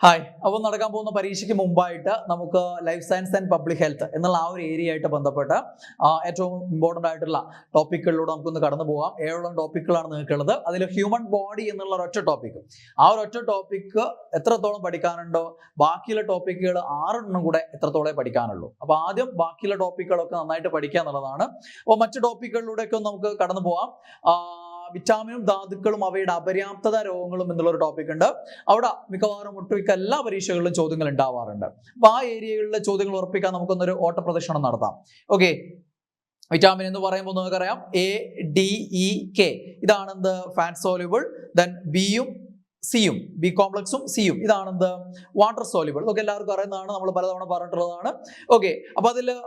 Hi. അപ്പോൾ നടക്കാൻ പോകുന്ന പരീക്ഷയ്ക്ക് മുമ്പായിട്ട് നമുക്ക് life science and public health എന്നുള്ള ആ ഒരു ഏരിയ ആയിട്ട് ബന്ധപ്പെട്ട് ഏറ്റവും ഇമ്പോർട്ടൻ്റ് ആയിട്ടുള്ള ടോപ്പിക്കുകളിലൂടെ നമുക്കൊന്ന് കടന്നു പോകാം. 7 ടോപ്പിക്കുകളാണ് നിങ്ങൾക്കുള്ളത്. അതിൽ ഹ്യൂമൻ ബോഡി എന്നുള്ള ഒരൊറ്റ ടോപ്പിക്ക്, ആ ഒരൊറ്റ ടോപ്പിക്ക് എത്രത്തോളം പഠിക്കാനുണ്ടോ, ബാക്കിയുള്ള ടോപ്പിക്കുകൾ 6 കൂടെ എത്രത്തോളം പഠിക്കാനുള്ളൂ. അപ്പോൾ ആദ്യം ബാക്കിയുള്ള ടോപ്പിക്കുകളൊക്കെ നന്നായിട്ട് പഠിക്കുക എന്നുള്ളതാണ്. അപ്പോൾ മറ്റു ടോപ്പിക്കുകളിലൂടെയൊക്കെ നമുക്ക് കടന്നു പോകാം. വിറ്റാമിനും ധാതുക്കളും അവയുടെ അപര്യാപ്തത രോഗങ്ങളും എന്നുള്ളൊരു ടോപ്പിക് ഉണ്ട്. അവിടെ മിക്കവാറും ഒട്ടുമിക്ക എല്ലാ പരീക്ഷകളിലും ചോദ്യങ്ങൾ ഉണ്ടാവാറുണ്ട്. അപ്പൊ ആ ഏരിയകളിലെ ചോദ്യങ്ങൾ ഉറപ്പിക്കാൻ നമുക്കൊന്നൊരു ഓട്ടപ്രദക്ഷിണം നടത്താം. ഓക്കെ, വിറ്റാമിൻ എന്ന് പറയുമ്പോൾ നമുക്കറിയാം ADEK ഇതാണെന്ത് ഫാറ്റ് സോല്യൂബിൾ. ദെൻ ബിയും സിയും, ബി കോംപ്ലക്സും സിയും ഇതാണെന്ത് വാട്ടർ സോല്യൂബിൾ. ഇതൊക്കെ എല്ലാവർക്കും അറിയുന്നതാണ്, നമ്മൾ പലതവണ പറഞ്ഞിട്ടുള്ളതാണ്. ഓക്കെ, അപ്പൊ അതില്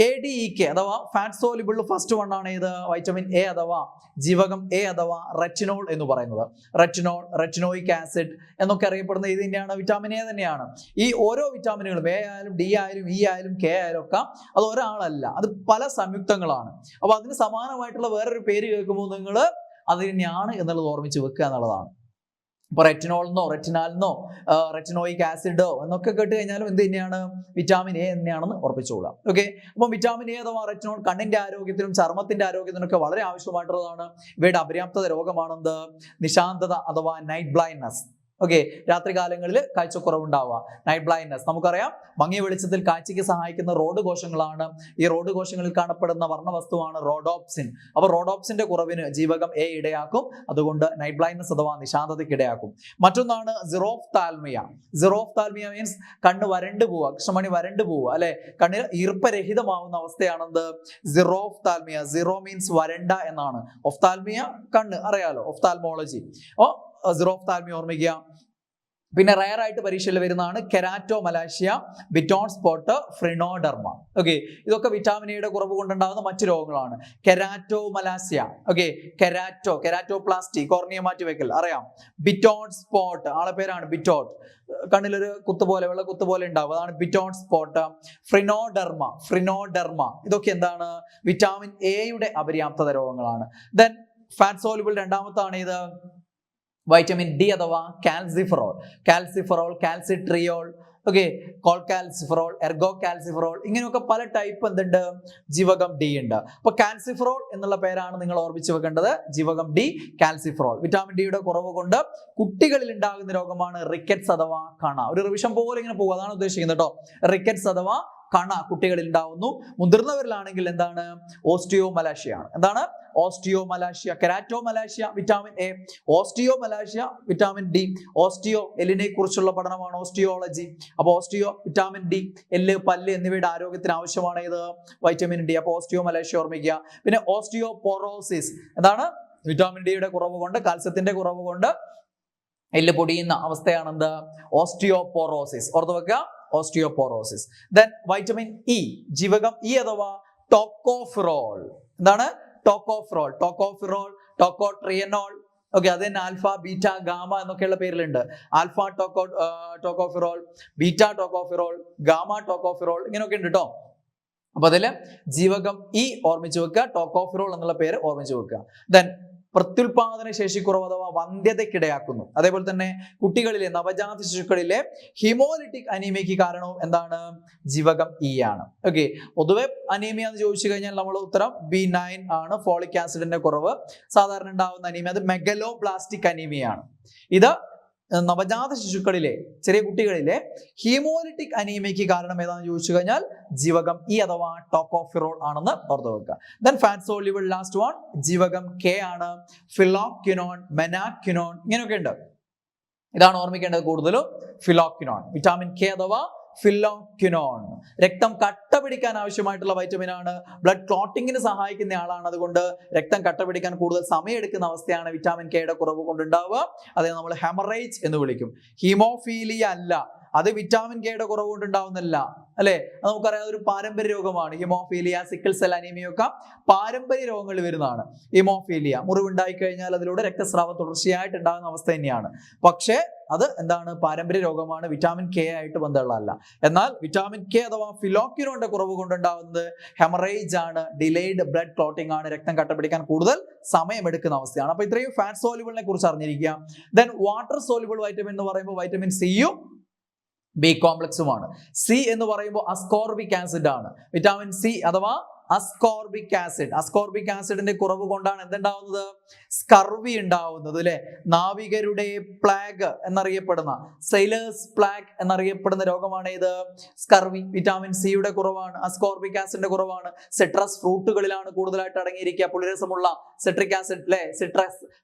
ADEK അഥവാ ഫാറ്റ് സോല്യൂബിൾ ഫസ്റ്റ് വൺ ആണ് ഇത് വൈറ്റമിൻ എ അഥവാ ജീവകം എ അഥവാ റെറ്റിനോൾ എന്ന് പറയുന്നത്. റെറ്റിനോൾ, റെറ്റിനോയിക് ആസിഡ് എന്നൊക്കെ അറിയപ്പെടുന്ന ഇത് തന്നെയാണ്, വിറ്റാമിൻ എ തന്നെയാണ്. ഈ ഓരോ വിറ്റാമിനുകളും എ ആയാലും ഡി ആയാലും ഇ ആയാലും കെ ആയാലും ഒക്കെ അത് ഒരാളല്ല, അത് പല സംയുക്തങ്ങളാണ്. അപ്പൊ അതിന് സമാനമായിട്ടുള്ള വേറൊരു പേര് കേൾക്കുമ്പോൾ നിങ്ങൾ അത് തന്നെയാണ് എന്നുള്ളത് ഓർമ്മിച്ച് വെക്കുക എന്നുള്ളതാണ്. ഇപ്പൊ റെറ്റിനോളെന്നോ റെറ്റിനാലെന്നോ റെറ്റിനോയിക് ആസിഡോ എന്നൊക്കെ കേട്ട് കഴിഞ്ഞാലും എന്ത് തന്നെയാണ്, വിറ്റാമിൻ എ തന്നെയാണെന്ന് ഉറപ്പിച്ചുകൊള്ളാം. ഓക്കെ, അപ്പം വിറ്റാമിൻ എ അഥവാ റെറ്റിനോൾ കണ്ണിന്റെ ആരോഗ്യത്തിനും ചർമ്മത്തിന്റെ ആരോഗ്യത്തിനൊക്കെ വളരെ ആവശ്യമായിട്ടുള്ളതാണ്. ഇവയുടെ അപര്യാപ്തത രോഗമാണെന്ത് നിശാന്തത അഥവാ നൈറ്റ് ബ്ലൈൻഡ്നെസ്. ഓക്കെ, രാത്രി കാലങ്ങളിൽ കാഴ്ചക്കുറവുണ്ടാവുക, നൈറ്റ് ബ്ലൈൻഡ്നെസ്. നമുക്കറിയാം മങ്ങിയ വെളിച്ചത്തിൽ കാഴ്ചയ്ക്ക് സഹായിക്കുന്ന റോഡ് കോശങ്ങളാണ്. ഈ റോഡ് കോശങ്ങളിൽ കാണപ്പെടുന്ന വർണ്ണവസ്തുവാണ് റോഡോപ്സിൻ. അപ്പൊ റോഡോപ്സിന്റെ കുറവിന് ജീവകം എ ഇടയാക്കും, അതുകൊണ്ട് നൈറ്റ് ബ്ലൈൻഡ്നെസ് അഥവാ നിശാന്തതയ്ക്ക് ഇടയാക്കും. മറ്റൊന്നാണ് സിറോഫ്താൽമിയ. സിറോഫ്താൽമിയ മീൻസ് കണ്ണ് വരണ്ടു പോവുക, കൃഷ്ണമണി വരണ്ടു പോവുക, അല്ലെ, കണ്ണിന് ഈർപ്പരഹിതമാവുന്ന അവസ്ഥയാണെന്ത് സിറോഫ്താൽമിയ. സിറോ മീൻസ് വരണ്ട എന്നാണ്, ഒഫ്താൽമിയ കണ്ണ് അറിയാലോ, ഒഫ്താൽമോളജി. സിറോഫ്താൽമിയ ഓർമ്മിക്കുക. പിന്നെ റയർ ആയിട്ട് പരീക്ഷയിൽ വരുന്നതാണ് കെരാറ്റോമലാഷ്യ, ബിറ്റോൺ സ്പോട്ട്, ഫ്രിനോഡർമ. ഓക്കെ, ഇതൊക്കെ വിറ്റാമിൻ എയുടെ കുറവ് കൊണ്ടുണ്ടാകുന്ന മറ്റു രോഗങ്ങളാണ്. കെരാറ്റോമലാസ്യ, ഓക്കെ, കെരാറ്റോപ്ലാസ്റ്റി, കോർണിയ മാറ്റിവെക്കൽ അറിയാം. ബിറ്റോൺ സ്പോട്ട്, ആളെ പേരാണ് ബിറ്റോട്ട്, കണ്ണിലൊരു കുത്തുപോലെ, വെള്ള കുത്തുപോലെ ഉണ്ടാവും, അതാണ് ബിറ്റോൺ സ്പോട്ട്. ഫ്രിനോഡർമ ഇതൊക്കെ എന്താണ്, വിറ്റാമിൻ എയുടെ അപര്യാപ്തത രോഗങ്ങളാണ്. ദെൻ ഫാറ്റ് സോലുബിൾ രണ്ടാമത്താണ് ഇത് വൈറ്റമിൻ ഡി അഥവാ calciferol. Calcitriol, okay, cholecalciferol, ergo calciferol, ഇങ്ങനെയൊക്കെ പല ടൈപ്പ് എന്തുണ്ട്, ജീവകം ഡി ഉണ്ട്. അപ്പൊ കാൽസിഫറോൾ എന്നുള്ള പേരാണ് നിങ്ങൾ ഓർമ്മിച്ച് വെക്കേണ്ടത്, ജീവകം ഡി കാൽസിഫറോൾ. വിറ്റാമിൻ ഡിയുടെ കുറവ് കൊണ്ട് കുട്ടികളിൽ ഉണ്ടാകുന്ന രോഗമാണ് റിക്കറ്റ്സ് അഥവാ കണ. ഒരു റിവിഷൻ പോലെ ഇങ്ങനെ പോകും, അതാണ് ഉദ്ദേശിക്കുന്നത് കേട്ടോ. റിക്കറ്റ്സ് അഥവാ കണ കുട്ടികളിൽ ഉണ്ടാവുന്നു. മുതിർന്നവരിലാണെങ്കിൽ എന്താണ്, ഓസ്റ്റിയോമലാഷ്യ. എന്താണ് osteomalacia. Keratomalacia vitamin A, osteomalacia vitamin D. Osteo എല്ലിനെ കുറിച്ചുള്ള പഠനമാണ് ഓസ്റ്റിയോളജി. അപ്പൊ ഓസ്റ്റിയോ വിറ്റാമിൻ ഡി, എല്ല്, പല്ല് എന്നിവയുടെ ആരോഗ്യത്തിന് ആവശ്യമാണ് ഇത് വൈറ്റമിൻ ഡി. അപ്പൊ ഓസ്റ്റിയോമലാഷ്യ ഓർമ്മിക്കുക. പിന്നെ ഓസ്റ്റിയോപോറോസിസ്, എന്താണ് വിറ്റാമിൻ ഡിയുടെ കുറവ് കൊണ്ട്, കാൽസ്യത്തിന്റെ കുറവ് കൊണ്ട് എല്ല് പൊടിയുന്ന അവസ്ഥയാണെന്ത്, ഓസ്റ്റിയോപോറോസിസ്. ഓർത്ത് വെക്കുക, ഓസ്റ്റിയോപോറോസിസ്. ദെൻ വൈറ്റമിൻ ഇ, ജീവകം ഇ അഥവാ ടോക്കോഫിറോൾ. എന്താണ് ടോക്കോഫിറോൾ, ടോക്കോട്രിയനോൾ. ഓക്കെ, അത് തന്നെ ആൽഫ, ബീറ്റ, ഗാമ എന്നൊക്കെയുള്ള പേരിലുണ്ട്. Alpha tocopherol, beta tocopherol, gamma tocopherol, ഇങ്ങനെയൊക്കെ ഉണ്ട് കേട്ടോ. അപ്പൊ അതില് ജീവകം ഇ ഓർമ്മിച്ച് വെക്കുക, ടോക്കോഫിറോൾ എന്നുള്ള പേര് ഓർമ്മിച്ച് വെക്കുക. ദെൻ പ്രത്യുൽപാദന ശേഷിക്കുറവ് അഥവാ വന്ധ്യതയ്ക്കിടയാക്കുന്നു. അതേപോലെ തന്നെ കുട്ടികളിലെ, നവജാത ശിശുക്കളിലെ ഹിമോലിറ്റിക് അനീമിയയ്ക്ക് കാരണവും എന്താണ്, ജീവകം ഇ ആണ്. ഓക്കെ, പൊതുവെ അനീമിയ എന്ന് ചോദിച്ചു കഴിഞ്ഞാൽ നമ്മൾ ഉത്തരം B9 ആണ്, ഫോളിക് ആസിഡിന്റെ കുറവ്. സാധാരണ ഉണ്ടാവുന്ന അനീമിയ അത് മെഗലോബ്ലാസ്റ്റിക് അനീമിയ ആണ്. ഇത് നവജാത ശിശുക്കളിലെ, ചെറിയ കുട്ടികളിലെ ഹീമോലിറ്റിക് അനീമിയയ്ക്ക് കാരണം ഏതാണെന്ന് ചോദിച്ചു കഴിഞ്ഞാൽ ജീവകം ഇ അഥവാ ടോക്കോഫിറോൾ ആണെന്ന് ഓർത്ത് വെക്കുക. Then fat soluble last one ജീവകം കെ ആണ്, ഫിലോക്വിനോൺ, മെനാക്വിനോൺ, ഇങ്ങനെയൊക്കെ ഉണ്ട്. ഇതാണ് ഓർമ്മിക്കേണ്ടത് കൂടുതലും, ഫിലോക്വിനോൺ. വിറ്റാമിൻ കെ അഥവാ ഫിലോക്വിനോൺ രക്തം കട്ട പിടിക്കാൻ ആവശ്യമായിട്ടുള്ള വൈറ്റമിൻ ആണ്. ബ്ലഡ് ക്ലോട്ടിങ്ങിന് സഹായിക്കുന്ന ആളാണ്. അതുകൊണ്ട് രക്തം കട്ട പിടിക്കാൻ കൂടുതൽ സമയം എടുക്കുന്ന അവസ്ഥയാണ് വിറ്റാമിൻ കെയുടെ കുറവ് കൊണ്ടുണ്ടാവുക. അതിനെ നമ്മൾ ഹെമറേജ് എന്ന് വിളിക്കും. ഹീമോഫീലിയ അല്ല, അത് വിറ്റാമിൻ കെയുടെ കുറവ് കൊണ്ടുണ്ടാവുന്നില്ല, അല്ലെ. അത് നമുക്കറിയാം, ഒരു പാരമ്പര്യ രോഗമാണ്. ഹിമോഫീലിയ, സിക്കിൾ സെൽ അനീമിയ ഒക്കെ പാരമ്പര്യ രോഗങ്ങൾ വരുന്നതാണ്. ഹിമോഫീലിയ മുറിവുണ്ടായി കഴിഞ്ഞാൽ അതിലൂടെ രക്തസ്രാവം തുടർച്ചയായിട്ട് ഉണ്ടാകുന്ന അവസ്ഥ തന്നെയാണ്. പക്ഷേ അത് എന്താണ്, പാരമ്പര്യ രോഗമാണ്, വിറ്റാമിൻ കെ ആയിട്ട് ബന്ധമുള്ളതല്ല. എന്നാൽ വിറ്റാമിൻ കെ അഥവാ ഫിലോക്വിനോന്റെ കുറവ് കൊണ്ടുണ്ടാകുന്നത് ഹെമറേജ് ആണ്, ഡിലേഡ് ബ്ലഡ് ക്ലോട്ടിംഗ് ആണ്, രക്തം കട്ടപിടിക്കാൻ കൂടുതൽ സമയമെടുക്കുന്ന അവസ്ഥയാണ്. അപ്പൊ ഇത്രയും ഫാറ്റ് സോല്യൂബിളിനെ കുറിച്ച് അറിഞ്ഞിരിക്കുക. ദെൻ വാട്ടർ സോല്യൂബിൾ വൈറ്റമിൻ എന്ന് പറയുമ്പോൾ വൈറ്റമിൻ സിയും ബി കോംപ്ലക്സുമാണ്. സി എന്ന് പറയുമ്പോൾ അസ്കോർബിക് ആസിഡ് ആണ്. വിറ്റാമിൻ സി അഥവാ അസ്കോർബിക് ആസിഡ്. അസ്കോർബിക് ആസിഡിന്റെ കുറവ് കൊണ്ടാണ് എന്തുണ്ടാവുന്നത്? സ്കർവി ഉണ്ടാവുന്നത് അല്ലെ. നാവികരുടെ പ്ലാഗ് എന്നറിയപ്പെടുന്ന, സെയിലേഴ്സ് പ്ലാഗ് എന്നറിയപ്പെടുന്ന രോഗമാണ് ഇത് സ്കർവി. വിറ്റാമിൻ സിയുടെ കുറവാണ്, അസ്കോർബിക് ആസിഡിന്റെ കുറവാണ്. സിട്രസ് ഫ്രൂട്ടുകളിലാണ് കൂടുതലായിട്ട് അടങ്ങിയിരിക്കുക. പുളിരസമുള്ള സിട്രിക് ആസിഡ് അല്ലെ,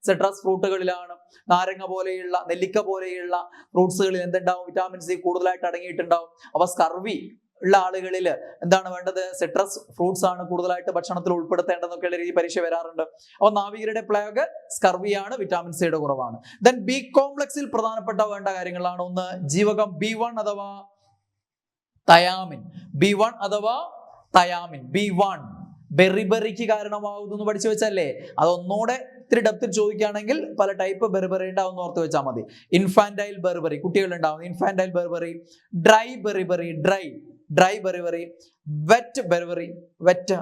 സിട്രസ് ഫ്രൂട്ടുകളിലാണ്. നാരങ്ങ പോലെയുള്ള, നെല്ലിക്ക പോലെയുള്ള ഫ്രൂട്ട്സുകളിൽ എന്തുണ്ടാവും? വിറ്റാമിൻ സി കൂടുതലായിട്ട് അടങ്ങിയിട്ടുണ്ടാവും. അപ്പൊ സ്കർവി ഉള്ള ആളുകളിൽ എന്താണ് വേണ്ടത്? സിട്രസ് ഫ്രൂട്ട്സ് ആണ് കൂടുതലായിട്ട് ഭക്ഷണത്തിൽ ഉൾപ്പെടുത്തേണ്ടതെന്നൊക്കെയുള്ള രീതി പരീക്ഷ വരാറുണ്ട്. അപ്പൊ നാവികരുടെ പ്ലേഗ് സ്കർവിയാണ്, വിറ്റാമിൻ സിയുടെ കുറവാണ്. ദെൻ ബി കോംപ്ലക്സിൽ പ്രധാനപ്പെട്ട വേണ്ട കാര്യങ്ങളാണ്. ഒന്ന് ജീവകം B1 അഥവാ തയാമിൻ. B1 അഥവാ തയാമിൻ. B1 ബെറിബെറിക്ക് കാരണമാകുന്നു എന്ന് പഠിച്ചു വെച്ചല്ലേ. അതൊന്നുകൂടെ ഇത്തിരി ഡെപ്തിൽ ചോദിക്കുകയാണെങ്കിൽ പല ടൈപ്പ് ബെറിബെറി ഉണ്ടാവും, ഓർത്ത് വെച്ചാൽ മതി. ഇൻഫാന്റൈൽ ബെറിബെറി കുട്ടികൾ ഉണ്ടാവും, infantile beriberi. Dry beriberi, dry beriberi. Wet beriberi, wet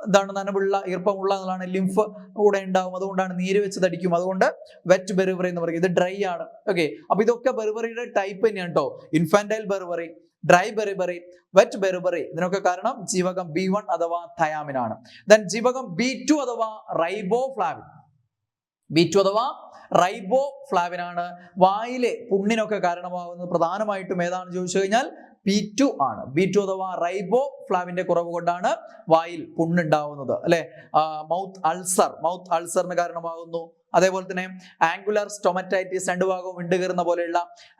എന്താണ്? നനവുള്ള, ഈർപ്പമുള്ള എന്നുള്ളതാണ്. ലിംഫ് കൂടെ ഉണ്ടാവും, അതുകൊണ്ടാണ് നീര് വെച്ച് തടിക്കും. അതുകൊണ്ട് വെറ്റ് ബെറിബെറി എന്ന് പറയും. ഇത് ഡ്രൈ ആണ്. ഓക്കെ, അപ്പൊ ഇതൊക്കെ ബെറിബെറിയുടെ ടൈപ്പ് തന്നെയാണ് കേട്ടോ. Infantile beriberi, dry beriberi, wet beriberi. ഇതിനൊക്കെ കാരണം ജീവകം B1 അഥവാ തയാമിൻ ആണ്. ദെൻ ജീവകം B2 അഥവാ റൈബോഫ്ലാവിൻ. B2 അഥവാ റൈബോഫ്ലാവിൻ ആണ്. വായിലെ പുണ്ണിനൊക്കെ കാരണമാകുന്നത് പ്രധാനമായിട്ടും ഏതാണ് ചോദിച്ചു കഴിഞ്ഞാൽ B2 ആണ്. B2 അഥവാ റൈബോഫ്ലാവിന്റെ കുറവ് കൊണ്ടാണ് വായിൽ പുണ്ണുണ്ടാവുന്നത് അല്ലെ. മൗത്ത് അൾസറിന് കാരണമാകുന്നു. അതേപോലെ തന്നെ ആംഗുലർ സ്റ്റൊമറ്റൈറ്റിസ്, രണ്ടു ഭാഗവും വിണ്ടുകീറുന്ന പോലെയുള്ള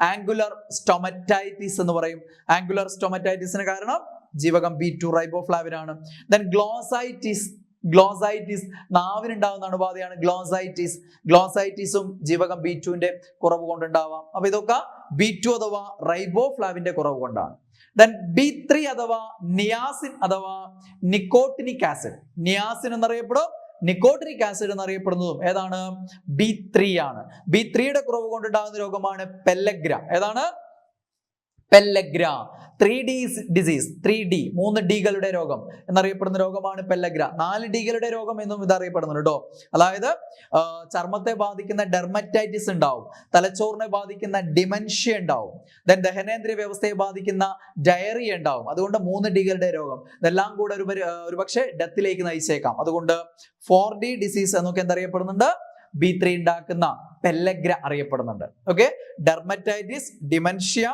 ആംഗുലർ സ്റ്റൊമറ്റൈറ്റിസ് എന്ന് പറയും. ആംഗുലർ സ്റ്റൊമറ്റൈറ്റിസിന് കാരണം ജീവകം B2 റൈബോഫ്ലാവിൻ ആണ്. ദെൻ ഗ്ലോസൈറ്റിസ് നാവിനുണ്ടാവുന്ന അണുബാധയാണ് ഗ്ലോസൈറ്റിസും ജീവകം B2ന്റെ കുറവ് കൊണ്ടുണ്ടാവാം. അപ്പൊ ഇതൊക്കെ B2 അഥവാ റൈബോഫ്ലാവിന്റെ കുറവ് കൊണ്ടാണ്. ദെൻ B3 അഥവാ നിയാസിൻ അഥവാ നിക്കോട്ടിനിക് ആസിഡ്. നിയാസിൻ എന്നറിയപ്പെടും, നിക്കോട്ടിനിക് ആസിഡ് എന്നറിയപ്പെടുന്നതും ഏതാണ്? B3 ആണ്. B3യുടെ കുറവ് കൊണ്ടുണ്ടാകുന്ന രോഗമാണ് പെല്ലഗ്ര. ഏതാണ്? പെല്ലഗ്ര. 3D disease. 3D 3 ഡികളുടെ രോഗം എന്നറിയപ്പെടുന്ന രോഗമാണ് പെല്ലഗ്ര. 4 ഡികളുടെ രോഗം എന്നും ഇത് അറിയപ്പെടുന്നുണ്ട് കേട്ടോ. അതായത് ചർമ്മത്തെ ബാധിക്കുന്ന ഡെർമറ്റൈറ്റിസ് ഉണ്ടാവും, തലച്ചോറിനെ ബാധിക്കുന്ന ഡിമെൻഷ്യ ഉണ്ടാവും, ദെൻ ദഹനേന്ദ്രിയ വ്യവസ്ഥയെ ബാധിക്കുന്ന ഡയറിയ ഉണ്ടാവും. അതുകൊണ്ട് 3 ഡികളുടെ രോഗം ഇതെല്ലാം കൂടെ ഒരുപക്ഷെ ഡെത്തിലേക്ക് നയിച്ചേക്കാം. അതുകൊണ്ട് 4D ഡിസീസ് എന്നൊക്കെ എന്തറിയപ്പെടുന്നുണ്ട്? B3 ഉണ്ടാക്കുന്ന പെല്ലഗ്ര അറിയപ്പെടുന്നുണ്ട്. Okay, dermatitis, dementia,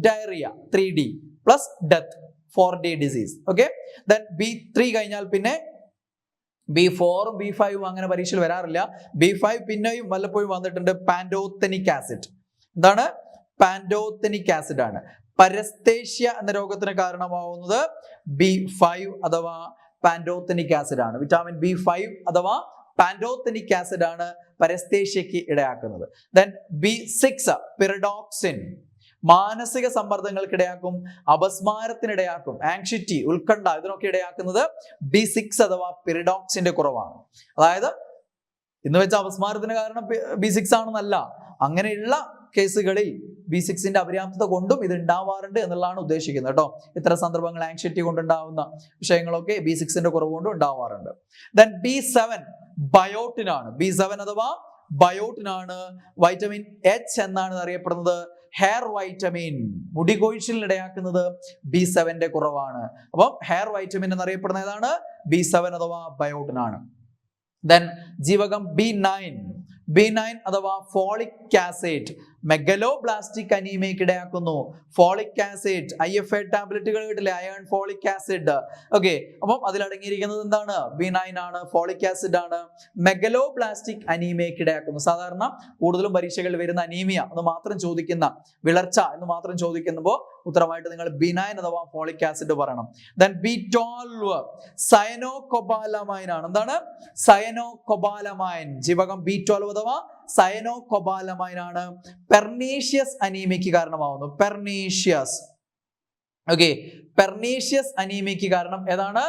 diarrhoea, 3D plus death, 4D disease. Okay, then B3 കഴിഞ്ഞാൽ പിന്നെ B4ഉം B5ഉം അങ്ങനെ പരീക്ഷയിൽ വരാറില്ല. B5 പിന്നെയും വല്ലപ്പോഴും വന്നിട്ടുണ്ട്. Pantothenic acid. എന്താണ്? പാൻറ്റോതെനിക് ആസിഡ് ആണ്. പരസ്തേഷ്യ എന്ന രോഗത്തിന് കാരണമാവുന്നത് B5 അഥവാ പാൻറ്റോതെനിക് ആസിഡ് ആണ്. വിറ്റാമിൻ B5 അഥവാ പാൻറ്റോതെനിക് ആസിഡ് ആണ് പരസ്തേഷ്യക്ക് ഇടയാക്കുന്നത്. ദെൻ B6 പിറിഡോക്സിൻ മാനസിക സമ്മർദ്ദങ്ങൾക്കിടയാക്കും, അപസ്മാരത്തിനിടയാക്കും, ആങ്ഷിറ്റി, ഉത്കണ്ഠ, ഇതിനൊക്കെ ഇടയാക്കുന്നത് B6 അഥവാ പിറിഡോക്സിന്റെ കുറവാണ്. അതായത് ഇന്ന് വെച്ച അപസ്മാരത്തിന് കാരണം B6 ആണെന്നല്ല, അങ്ങനെയുള്ള കേസുകളിൽ B6ന്റെ അപര്യാപ്തത കൊണ്ടും ഇത് ഉണ്ടാവാറുണ്ട് എന്നുള്ളതാണ് ഉദ്ദേശിക്കുന്നത് കേട്ടോ. ഇത്തരം സന്ദർഭങ്ങൾ ആങ്ഷിറ്റി കൊണ്ടുണ്ടാവുന്ന വിഷയങ്ങളൊക്കെ B6ന്റെ കുറവ് കൊണ്ടും ഉണ്ടാവാറുണ്ട്. ദെൻ B7 ബയോട്ടിൻ ആണ്. B7 അഥവാ ബയോട്ടിൻ ആണ്. വൈറ്റമിൻ H എന്നാണ് അറിയപ്പെടുന്നത്. ഹെയർ വൈറ്റമിൻ, മുടി കൊഴിച്ചിലിനിടയാക്കുന്നത് B7ന്റെ കുറവാണ്. അപ്പം ഹെയർ വൈറ്റമിൻ എന്നറിയപ്പെടുന്ന ഏതാണ്? B7 അഥവാ ബയോട്ടിൻ ആണ്. ദെൻ ജീവകം B9 അഥവാ ഫോളിക് ആസിഡ് മെഗലോബ്ലാസ്റ്റിക് അനീമിയക്ക് ഇടയാക്കുന്നു. ഫോളിക് ആസിഡ്, IFA ടാബ്ലറ്റുകൾ കിട്ടില്ലേ, അയൺ ഫോളിക് ആസിഡ്. ഓക്കെ, അപ്പം അതിലടങ്ങിയിരിക്കുന്നത് എന്താണ്? B9 ആണ്, ഫോളിക് ആസിഡ് ആണ്. മെഗലോബ്ലാസ്റ്റിക് അനീമിയക്ക് ഇടയാക്കുന്നു. സാധാരണ കൂടുതലും പരീക്ഷകളിൽ വരുന്ന അനീമിയ എന്ന് മാത്രം ചോദിക്കുന്ന, വിളർച്ച എന്ന് മാത്രം ചോദിക്കുമ്പോൾ ഉത്തരമായിട്ട് നിങ്ങൾ B9 അഥവാ ഫോളിക് ആസിഡ് പറയണം. ദെൻ B12 സയനോകൊബാലമൈൻ ആണ്. എന്താണ്? സയനോകൊബാലമൈൻ. ജീവകം B12 അഥവാ സയനോകൊബാലമൈൻ ആണ്. പെർനീഷ്യസ് അനീമിയക്ക് കാരണമാവുന്നു. പെർനീഷ്യസ് അനീമിയക്ക് കാരണം ഏതാണ്?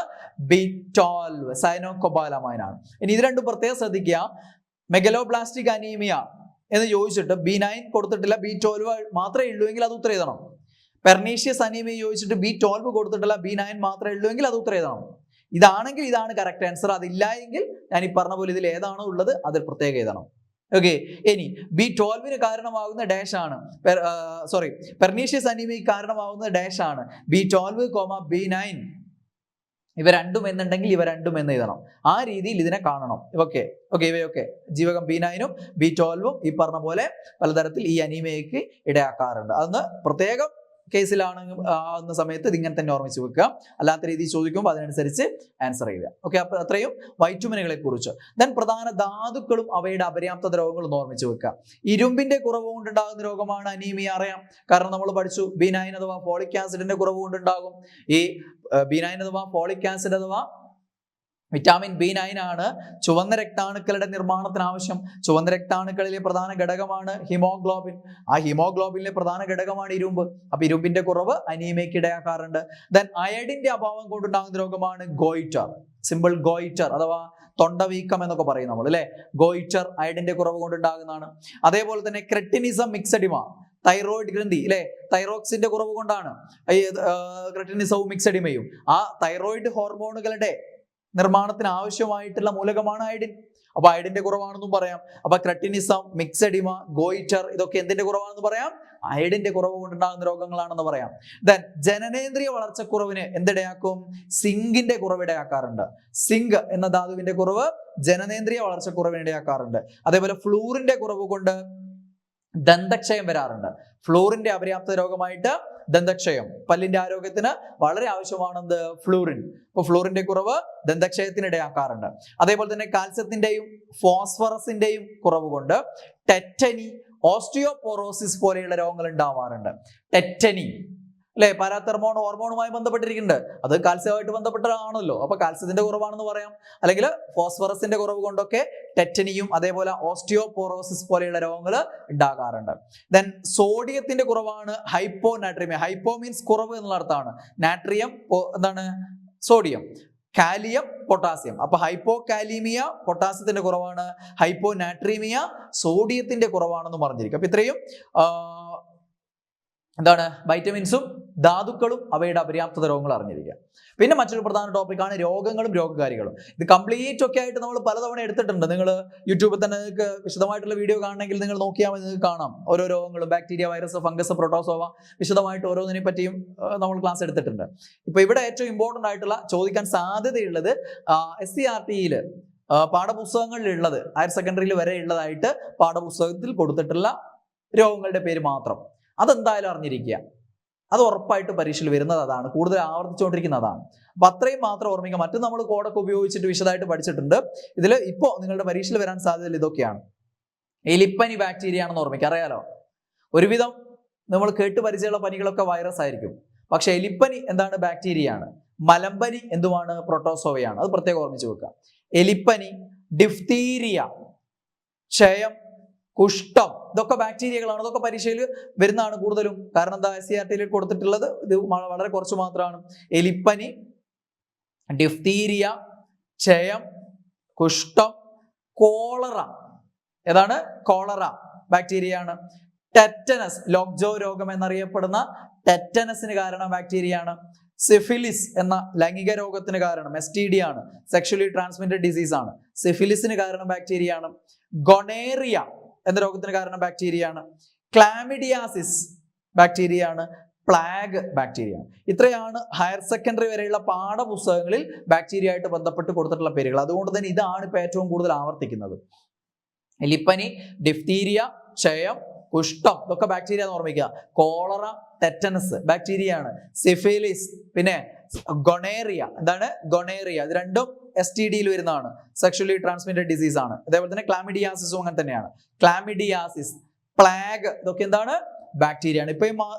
B12 സയനോകൊബാലമൈൻ ആണ്. ഇനി ഇത് രണ്ടും പ്രത്യേകം ശ്രദ്ധിക്കുക. മെഗലോബ്ലാസ്റ്റിക് അനീമിയ എന്ന് ചോദിച്ചിട്ട് B9 കൊടുത്തിട്ടില്ല, B12 മാത്രമേ ഉള്ളൂ എങ്കിൽ അത് ഉത്തരം എഴുതണം. പെർനീഷ്യസ് അനീമിയ ചോദിച്ചിട്ട് B12 കൊടുത്തിട്ടില്ല, B9 മാത്രമേ ഉള്ളൂ എങ്കിൽ അത് ഉത്തരം എഴുതണം. ഇതാണെങ്കിൽ ഇതാണ് കറക്റ്റ് ആൻസർ. അതില്ല എങ്കിൽ ഞാൻ ഈ പറഞ്ഞ പോലെ ഇതിൽ ഏതാണോ ഉള്ളത് അത് പ്രത്യേകം എഴുതണം. ഓക്കെ. ഇനി B12 കാരണമാകുന്ന ഡാഷ് ആണ്, പെർനീഷ്യസ് അനീമിയക്ക് കാരണമാകുന്ന ഡാഷ് ആണ് B12, B9. ഇവ രണ്ടും എന്നുണ്ടെങ്കിൽ ഇവ രണ്ടും എന്ന് എഴുതണം. ആ രീതിയിൽ ഇതിനെ കാണണം. ഇവയൊക്കെ ജീവകം B9 B12 ഈ പറഞ്ഞ പോലെ പലതരത്തിൽ ഈ അനീമിയയ്ക്ക് ഇടയാക്കാറുണ്ട്. അതൊന്ന് പ്രത്യേകം കേസിലാണ് ആവുന്ന സമയത്ത് ഇത് ഇങ്ങനെ തന്നെ ഓർമ്മിച്ച് വെക്കുക. അല്ലാത്ത രീതിയിൽ ചോദിക്കുമ്പോൾ അതിനനുസരിച്ച് ആൻസർ ചെയ്യുക. ഓക്കെ, അപ്പൊ അത്രയും വൈറ്റമിനുകളെ കുറിച്ച്. ദെൻ പ്രധാന ധാതുക്കളും അവയുടെ അപര്യാപ്തത രോഗങ്ങളും ഓർമ്മിച്ച് വെക്കുക. ഇരുമ്പിന്റെ കുറവ് കൊണ്ടുണ്ടാകുന്ന രോഗമാണ് അനീമിയ, അറിയാം. കാരണം നമ്മൾ പഠിച്ചു B9 അഥവാ ഫോളിക് ആസിഡിന്റെ കുറവ് കൊണ്ടുണ്ടാകും. ഈ B9 അഥവാ ഫോളിക് ആസിഡ് അഥവാ വിറ്റാമിൻ B9 ആണ് ചുവന്ന രക്താണുക്കളുടെ നിർമ്മാണത്തിന് ആവശ്യം. ചുവന്ന രക്താണുക്കളിലെ പ്രധാന ഘടകമാണ് ഹിമോഗ്ലോബിൻ. ആ ഹിമോഗ്ലോബിനിലെ പ്രധാന ഘടകമാണ് ഇരുമ്പ്. അപ്പൊ ഇരുമ്പിന്റെ കുറവ് അനീമിയയ്ക്ക് ഇടയാക്കാറുണ്ട്. ദെൻ അയഡിന്റെ അഭാവം കൊണ്ടുണ്ടാകുന്ന രോഗമാണ് ഗോയിറ്റർ. സിമ്പിൾ ഗോയിറ്റർ അഥവാ തൊണ്ടവീക്കം എന്നൊക്കെ പറയും നമ്മൾ, അല്ലെ. ഗോയിറ്റർ അയഡിന്റെ കുറവ് കൊണ്ടുണ്ടാകുന്നതാണ്. അതേപോലെ തന്നെ ക്രെറ്റിനിസം മിക്സഡിമ, തൈറോയിഡ് ഗ്രന്ഥി, അല്ലെ, തൈറോക്സിന്റെ കുറവ് കൊണ്ടാണ് ഈ ക്രെറ്റിനിസവും മിക്സഡിമയും. ആ തൈറോയിഡ് ഹോർമോണുകളുടെ നിർമ്മാണത്തിന് ആവശ്യമായിട്ടുള്ള മൂലകമാണ് അയഡിൻ. അപ്പൊ അയഡിന്റെ കുറവാണെന്നും പറയാം. അപ്പൊ ക്രെറ്റിനിസം, മിക്സഡിമ, ഗോയിറ്റർ ഇതൊക്കെ എന്തിന്റെ കുറവാണെന്ന് പറയാം? അയഡിന്റെ കുറവ് കൊണ്ടുണ്ടാകുന്ന രോഗങ്ങളാണെന്ന് പറയാം. ദെൻ ജനനേന്ദ്രിയ വളർച്ചക്കുറവിന് എന്തിടയാക്കും? സിങ്കിന്റെ കുറവ് ഇടയാക്കാറുണ്ട്. സിങ്ക് എന്ന ധാതുവിന്റെ കുറവ് ജനനേന്ദ്രിയ വളർച്ചക്കുറവിന് ഇടയാക്കാറുണ്ട്. അതേപോലെ ഫ്ലൂറിന്റെ കുറവ് കൊണ്ട് ദന്തക്ഷയം വരാറുണ്ട്. ഫ്ലൂറിന്റെ അപര്യാപ്ത രോഗമായിട്ട് ദന്തക്ഷയം, പല്ലിന്റെ ആരോഗ്യത്തിന് വളരെ ആവശ്യമാണെന്ത്? ഫ്ലൂറിൻ. അപ്പൊ ഫ്ലൂറിന്റെ കുറവ് ദന്തക്ഷയത്തിന് ഇടയാക്കാറുണ്ട്. അതേപോലെ തന്നെ കാൽസ്യത്തിന്റെയും ഫോസ്ഫറസിന്റെയും കുറവ് കൊണ്ട് ടെറ്റനി, ഓസ്റ്റിയോപോറോസിസ് പോലെയുള്ള രോഗങ്ങൾ ഉണ്ടാവാറുണ്ട്. ടെറ്റനി, അല്ലെ, പാരാതെർമോൺ ഹോർമോണുമായി ബന്ധപ്പെട്ടിരിക്കുന്നുണ്ട്. അത് കാൽസ്യമായിട്ട് ബന്ധപ്പെട്ടതാണല്ലോ. അപ്പൊ കാൽസ്യത്തിന്റെ കുറവാണെന്ന് പറയാം. അല്ലെങ്കിൽ ഫോസ്ഫറസിന്റെ കുറവ് കൊണ്ടൊക്കെ ടെറ്റനിയും അതേപോലെ ഓസ്റ്റിയോപോറോസിസ് പോലെയുള്ള രോഗങ്ങൾ ഉണ്ടാകാറുണ്ട്. ദെൻ സോഡിയത്തിന്റെ കുറവാണ് ഹൈപ്പോനാട്രീമിയ. ഹൈപ്പോ മീൻസ് കുറവ് എന്നുള്ള അർത്ഥമാണ്. നാട്രിയം എന്താണ്? സോഡിയം. Kalium, potassium. അപ്പൊ ഹൈപ്പോകാലീമിയ പൊട്ടാസ്യത്തിന്റെ കുറവാണ്, ഹൈപ്പോനാട്രീമിയ സോഡിയത്തിന്റെ കുറവാണെന്ന് പറഞ്ഞിരിക്കും. അപ്പൊ ഇത്രയും എന്താണ്? വൈറ്റമിൻസും ധാതുക്കളും അവയുടെ അപര്യാപ്തത രോഗങ്ങൾ അറിഞ്ഞിരിക്കുക. പിന്നെ മറ്റൊരു പ്രധാന ടോപ്പിക്കാണ് രോഗങ്ങളും രോഗകാരികളും. ഇത് കംപ്ലീറ്റ് ഒക്കെ ആയിട്ട് നമ്മൾ പലതവണ എടുത്തിട്ടുണ്ട്. നിങ്ങൾ യൂട്യൂബിൽ തന്നെ നിങ്ങൾക്ക് വിശദമായിട്ടുള്ള വീഡിയോ കാണണമെങ്കിൽ നിങ്ങൾ നോക്കിയാൽ മതി, നിങ്ങൾക്ക് കാണാം. ഓരോ രോഗങ്ങളും, ബാക്ടീരിയ, വൈറസ്, ഫംഗസ്, പ്രോട്ടോസോവ, വിശദമായിട്ട് ഓരോന്നിനെ പറ്റിയും നമ്മൾ ക്ലാസ് എടുത്തിട്ടുണ്ട്. ഇപ്പൊ ഇവിടെ ഏറ്റവും ഇമ്പോർട്ടന്റ് ആയിട്ടുള്ള ചോദിക്കാൻ സാധ്യതയുള്ളത് SCERT-യിൽ പാഠപുസ്തകങ്ങളിലുള്ളത്, ഹയർ സെക്കൻഡറിയിൽ വരെ ഉള്ളതായിട്ട് പാഠപുസ്തകത്തിൽ കൊടുത്തിട്ടുള്ള രോഗങ്ങളുടെ പേര് മാത്രം. അതെന്തായാലും അറിഞ്ഞിരിക്കുക. അത് ഉറപ്പായിട്ട് പരീക്ഷയിൽ വരുന്നത് അതാണ്, കൂടുതൽ ആവർത്തിച്ചുകൊണ്ടിരിക്കുന്നതാണ്. അപ്പൊ അത്രയും മാത്രം ഓർമ്മിക്കുക. മറ്റും നമ്മൾ കോഡൊക്കെ ഉപയോഗിച്ചിട്ട് വിശദമായിട്ട് പഠിച്ചിട്ടുണ്ട്. ഇതിൽ ഇപ്പോൾ നിങ്ങളുടെ പരീക്ഷയിൽ വരാൻ സാധ്യതയില്ല ഇതൊക്കെയാണ്. എലിപ്പനി ബാക്ടീരിയ ആണെന്ന് ഓർമ്മിക്കുക. അറിയാലോ, ഒരുവിധം നമ്മൾ കേട്ട് പരിചയമുള്ള പനികളൊക്കെ വൈറസ് ആയിരിക്കും. പക്ഷെ എലിപ്പനി എന്താണ്? ബാക്ടീരിയ ആണ്. മലമ്പനി എന്തുമാണ്? പ്രോട്ടോസോവയാണ്. അത് പ്രത്യേകം ഓർമ്മിച്ച് വെക്കുക. എലിപ്പനി, ഡിഫ്തീരിയ, ക്ഷയം, കുഷ്ഠം ഇതൊക്കെ ബാക്ടീരിയകളാണ്. ഇതൊക്കെ പരീക്ഷയിൽ വരുന്നതാണ് കൂടുതലും. കാരണം എന്താ? SCERT-യിൽ കൊടുത്തിട്ടുള്ളത് ഇത് വളരെ കുറച്ച് മാത്രമാണ്. എലിപ്പനി, ഡിഫ്തീരിയ, ക്ഷയം, കുഷ്ഠം, കോളറ. ഏതാണ്? കോളറ ബാക്ടീരിയ ആണ്. ടെറ്റനസ്, ലോക്ജോ രോഗം എന്നറിയപ്പെടുന്ന ടെറ്റനസിന് കാരണം ബാക്ടീരിയ ആണ്. സിഫിലിസ് എന്ന ലൈംഗിക രോഗത്തിന് കാരണം STD ആണ്, സെക്ഷലി ട്രാൻസ്മിറ്റഡ് ഡിസീസ് ആണ്. സിഫിലിസിന് കാരണം ബാക്ടീരിയ ആണ്. ഗൊണേറിയ എന്ന രോഗത്തിന് കാരണം ബാക്ടീരിയ ആണ്. ക്ലാമിഡിയാസിസ് ബാക്ടീരിയ ആണ്. പ്ലാഗ് ബാക്ടീരിയ ആണ്. ഇത്രയാണ് ഹയർ സെക്കൻഡറി വരെയുള്ള പാഠപുസ്തകങ്ങളിൽ ബാക്ടീരിയ ആയിട്ട് ബന്ധപ്പെട്ട് കൊടുത്തിട്ടുള്ള പേരുകൾ. അതുകൊണ്ട് തന്നെ ഇതാണ് ഇപ്പൊ ഏറ്റവും കൂടുതൽ ആവർത്തിക്കുന്നത്. എലിപ്പനി, ഡിഫ്തീരിയ, ക്ഷയം, കുഷ്ഠം ഇതൊക്കെ ബാക്ടീരിയ എന്ന് ഓർമ്മിക്കുക. കോളറ, ടെറ്റനസ് ബാക്ടീരിയ ആണ്. സിഫിലിസ്, പിന്നെ ഗൊണേറിയ. എന്താണ്? ഗൊണേറിയ. ഇത് രണ്ടും STD-യിൽ വരുന്നതാണ്, സെക്ഷലി ട്രാൻസ്മിറ്റഡ് ഡിസീസ് ആണ്. അതേപോലെ തന്നെ ക്ലാമിഡിയാസിസും അങ്ങനെ തന്നെയാണ്. ക്ലാമിഡിയാസിസ്, പ്ലാഗ് ഇതൊക്കെ എന്താണ്? ബാക്ടീരിയ ആണ്.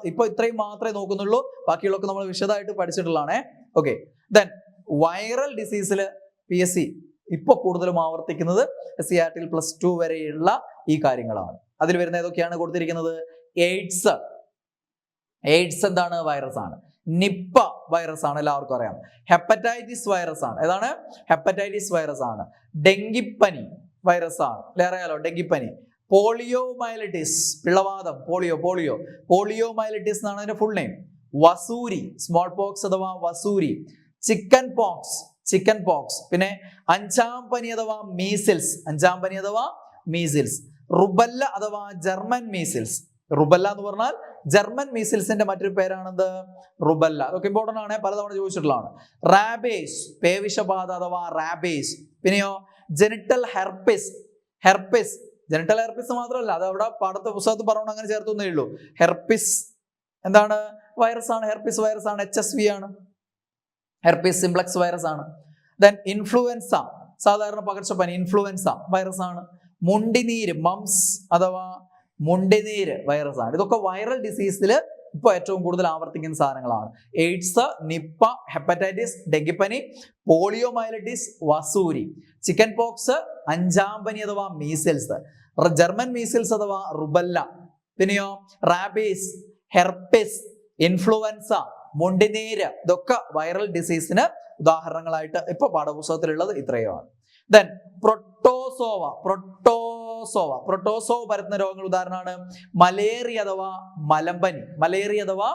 ഇപ്പൊ ഇത്രയും മാത്രമേ നോക്കുന്നുള്ളൂ. ബാക്കിയുള്ളൊക്കെ നമ്മൾ വിശദമായിട്ട് പഠിച്ചിട്ടുള്ളതാണേ. ഓക്കെ. ദെൻ വൈറൽ ഡിസീസിൽ PSC ഇപ്പൊ കൂടുതലും ആവർത്തിക്കുന്നത് SCERT-ൽ +2 വരെയുള്ള ഈ കാര്യങ്ങളാണ്. അതിൽ വരുന്ന ഏതൊക്കെയാണ് കൊടുത്തിരിക്കുന്നത്? എയ്ഡ്സ്. എയ്ഡ്സ് എന്താണ്? വൈറസ് ആണ്. നിപ്പ വൈറസ് ആണ്, എല്ലാവർക്കും അറിയാം. ഹെപ്പറ്റൈറ്റിസ് വൈറസ് ആണ്. ഏതാണ്? ഹെപ്പറ്റൈറ്റിസ് വൈറസ് ആണ്. ഡെങ്കിപ്പനി വൈറസ് ആണ്, അല്ലെ, അറിയാലോ, ഡെങ്കിപ്പനി. പോളിയോമൈലിറ്റിസ്, പിള്ളവാദം, പോളിയോമൈലിറ്റിസ് എന്നാണ് അതിന്റെ ഫുൾ നെയിം. വസൂരി, സ്മോൾ പോക്സ് അഥവാ വസൂരി. Chicken pox. പിന്നെ അഞ്ചാം പനി അഥവാ മീസിൽസ്. റുബല്ല അഥവാ ജർമ്മൻ മീസിൽസ്. റുബല്ല എന്ന് പറഞ്ഞാൽ ജർമ്മൻ മീസിൽസിന്റെ മറ്റൊരു പേരാണെന്ത്? റുബല്ല. അതൊക്കെ ഇമ്പോർട്ടന്റ് ആണ്, പലതവണ ചോദിച്ചിട്ടുള്ളതാണ്. റാബേസ്, പേവിഷബാധ അഥവാ റാബേസ്. പിന്നെയോ genital herpes. Herpes, genital herpes മാത്രമല്ല, അത് അവിടെ പാഠത്തെ പുസ്തകത്ത് പറഞ്ഞു അങ്ങനെ ചേർത്തുന്നേ ഉള്ളൂ. ഹെർപ്പിസ് എന്താണ്? വൈറസ് ആണ്. ഹെർപ്പിസ് വൈറസ് ആണ്, HSV ആണ്. ഹെർപ്പിസ് സിംപ്ലക്സ് വൈറസ് ആണ്. ദെൻ ഇൻഫ്ലുവൻസ, സാധാരണ പകർച്ചപ്പനി, ഇൻഫ്ലുവൻസ വൈറസ് ആണ്. മുണ്ടിനീര്, മംസ് അഥവാ മുണ്ടിനീര് വൈറസ് ആണ്. ഇതൊക്കെ വൈറൽ ഡിസീസിൽ ഇപ്പോൾ ഏറ്റവും കൂടുതൽ ആവർത്തിക്കുന്ന സാധനങ്ങളാണ്. എയ്ഡ്സ്, നിപ്പ, ഹെപ്പറ്റൈറ്റിസ്, ഡെങ്കിപ്പനി, പോളിയോമൈലൈറ്റിസ്, വസൂരി, ചിക്കൻ പോക്സ്, അഞ്ചാം പനി അഥവാ മീസിൽസ്, ജർമ്മൻ മീസിൽസ് അഥവാ റുബല്ല, പിന്നെയോ റാബീസ്, ഹെർപ്പിസ്, ഇൻഫ്ലുവൻസ, മുണ്ടിനീര്, ഇതൊക്കെ വൈറൽ ഡിസീസിന് ഉദാഹരണങ്ങളായിട്ട് ഇപ്പൊ പാഠപുസ്തകത്തിലുള്ളത് ഇത്രയുമാണ്. ദെൻ പ്രൊട്ടോസോവ. പ്രൊട്ടോസോവ പരത്തുന്ന രോഗങ്ങൾ ഉദാഹരണമാണ് മലേറിയ അഥവാ മലമ്പനി. മലേറിയ അഥവാ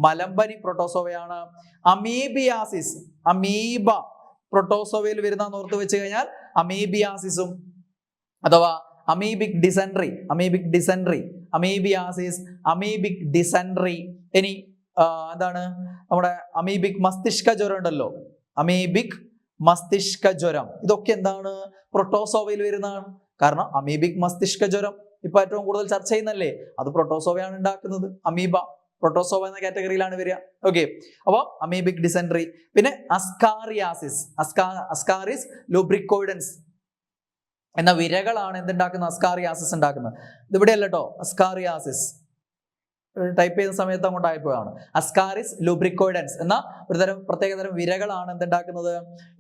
മലമ്പനി പ്രൊട്ടോസോവയാണ്. അമീബിയാസിസ്, അമീബ പ്രൊട്ടോസോവയിൽ വരുന്ന ഓർത്ത് വെച്ച് കഴിഞ്ഞാൽ അമീബിയാസിസും അഥവാ amoebic dysentery, amoebiasis, amoebic dysentery. ഇനി എന്താണ് നമ്മുടെ അമീബിക് മസ്തിഷ്ക ജ്വരം ഉണ്ടല്ലോ, അമീബിക് മസ്തിഷ്ക ജ്വരം. ഇതൊക്കെ എന്താണ്? പ്രൊട്ടോസോവയിൽ വരുന്നതാണ്. കാരണം അമീബിക് മസ്തിഷ്ക ജ്വരം ഇപ്പൊ ഏറ്റവും കൂടുതൽ ചർച്ച ചെയ്യുന്നല്ലേ, അത് പ്രൊട്ടോസോവയാണ് ഉണ്ടാക്കുന്നത്. അമീബ പ്രൊട്ടോസോവ എന്ന കാറ്റഗറിയിലാണ് വരിക. ഓക്കെ, അപ്പൊ അമീബിക് ഡിസെൻട്രി. പിന്നെ അസ്കാറിയാസിസ്, അസ്കാറിസ് ലൂബ്രിക്കോയിഡൻസ് എന്ന വിരകളാണ് എന്തുണ്ടാക്കുന്നത്? അസ്കാറിയാസിസ് ഉണ്ടാക്കുന്നത്. ഇതിവിടെയല്ല കേട്ടോ, അസ്കാറിയാസിസ് ടൈപ്പ് ചെയ്യുന്ന സമയത്ത് അങ്ങോട്ടായപ്പോഴാണ്. അസ്കാറിസ് ലൂബ്രിക്കോയിഡൻസ് എന്ന ഒരു തരം പ്രത്യേകതരം വിരകളാണ് എന്തുണ്ടാക്കുന്നത്?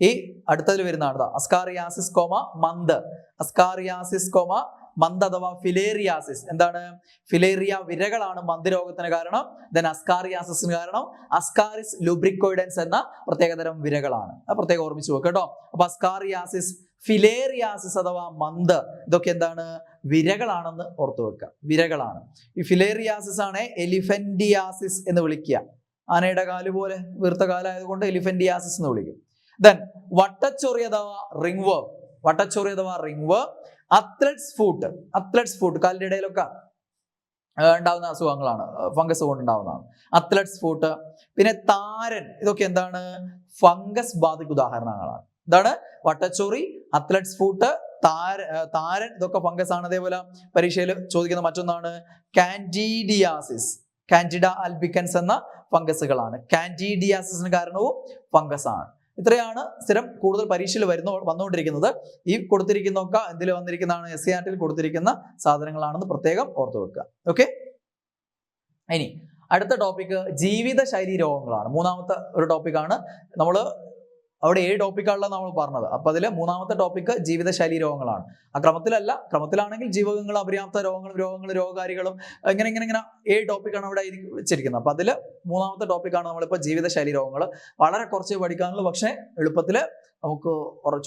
ഈ അടുത്തതിൽ വരുന്നതാണ് അസ്കാറിയാസിസ് കോമ മന്ത്, അസ്കാറിയാസിസ് കോമ മന്ത് അഥവാ ഫിലേറിയാസിസ്. എന്താണ്? ഫിലേറിയ വിരകളാണ് മന്ത് രോഗത്തിന് കാരണം. ദെൻ അസ്കാറിയാസിന് കാരണം അസ്കാറിസ് ലൂബ്രിക്കോയിഡൻസ് എന്ന പ്രത്യേകതരം വിരകളാണ്. പ്രത്യേകം ഓർമ്മിച്ചു വെക്കുക കേട്ടോ. അപ്പൊ അസ്കാറിയാസിസ്, ഫിലേറിയാസിസ് അഥവാ മന്ത്, ഇതൊക്കെ എന്താണ്? വിരകളാണെന്ന് ഓർത്തു വെക്കുക, വിരകളാണ്. ഈ ഫിലേറിയാസിസ് ആണ് എലിഫന്റിയാസിസ് എന്ന് വിളിക്കുക. ആനയുടെ കാല് പോലെ വീർത്ത കാലായതുകൊണ്ട് എലിഫന്റിയാസിസ് എന്ന് വിളിക്കും. ദെൻ വട്ടച്ചൊറി അഥവാ റിംഗ് വർം, വട്ടച്ചൊറി അഥവാ റിംഗ് വർം. അത്ലറ്റ്സ് ഫുട്ട് കാലിന്റെ ഇടയിലൊക്കെ ഉണ്ടാവുന്ന അസുഖങ്ങളാണ്, ഫംഗസ് കൊണ്ടുണ്ടാവുന്നതാണ് അത്ലറ്റ്സ് ഫുട്ട്. പിന്നെ താരൻ, ഇതൊക്കെ എന്താണ്? ഫംഗസ് ബാധയ്ക്ക് ഉദാഹരണങ്ങളാണ്. ഇതാണ് വട്ടച്ചൊറി, അത്ലറ്റ്സ് ഫുട്ട്, താരൻ, ഇതൊക്കെ ഫംഗസ് ആണ്. അതേപോലെ പരീക്ഷയിൽ ചോദിക്കുന്ന മറ്റൊന്നാണ് കാൻഡിഡിയാസിസ്, കാൻഡിഡ ആൽബിക്കൻസ് എന്ന ഫംഗസുകളാണ്. കാൻഡിഡിയാസിന് കാരണവും ഫംഗസ് ആണ്. ഇത്രയാണ് സ്ഥിരം കൂടുതൽ പരീക്ഷയിൽ വന്നുകൊണ്ടിരിക്കുന്നത്. ഈ കൊടുത്തിരിക്കുന്നതൊക്കെ എന്തിൽ വന്നിരിക്കുന്നതാണ്? SCERT കൊടുത്തിരിക്കുന്ന സാധനങ്ങളാണെന്ന് പ്രത്യേകം ഓർത്തു വെക്കുക. ഓക്കെ, ഇനി അടുത്ത ടോപ്പിക് ജീവിതശൈലി രോഗങ്ങളാണ്. മൂന്നാമത്തെ ഒരു ടോപ്പിക്കാണ്. നമ്മൾ അവിടെ 7 ടോപ്പിക്കാണല്ലോ നമ്മൾ പറഞ്ഞത്. അപ്പൊ അതിൽ മൂന്നാമത്തെ ടോപ്പിക്ക് ജീവിതശൈലി രോഗങ്ങളാണ്. ആ ക്രമത്തിലല്ല, ക്രമത്തിലാണെങ്കിൽ ജീവകങ്ങൾ, അപര്യാപ്ത രോഗങ്ങൾ, രോഗകാരികളും ഇങ്ങനെ 7 ടോപ്പിക്കാണ് അവിടെ വെച്ചിരിക്കുന്നത്. അപ്പൊ അതിൽ മൂന്നാമത്തെ ടോപ്പിക്കാണ് നമ്മളിപ്പോൾ ജീവിതശൈലി രോഗങ്ങൾ. വളരെ കുറച്ച് പഠിക്കാനുള്ളൂ, പക്ഷെ എളുപ്പത്തിൽ നമുക്ക്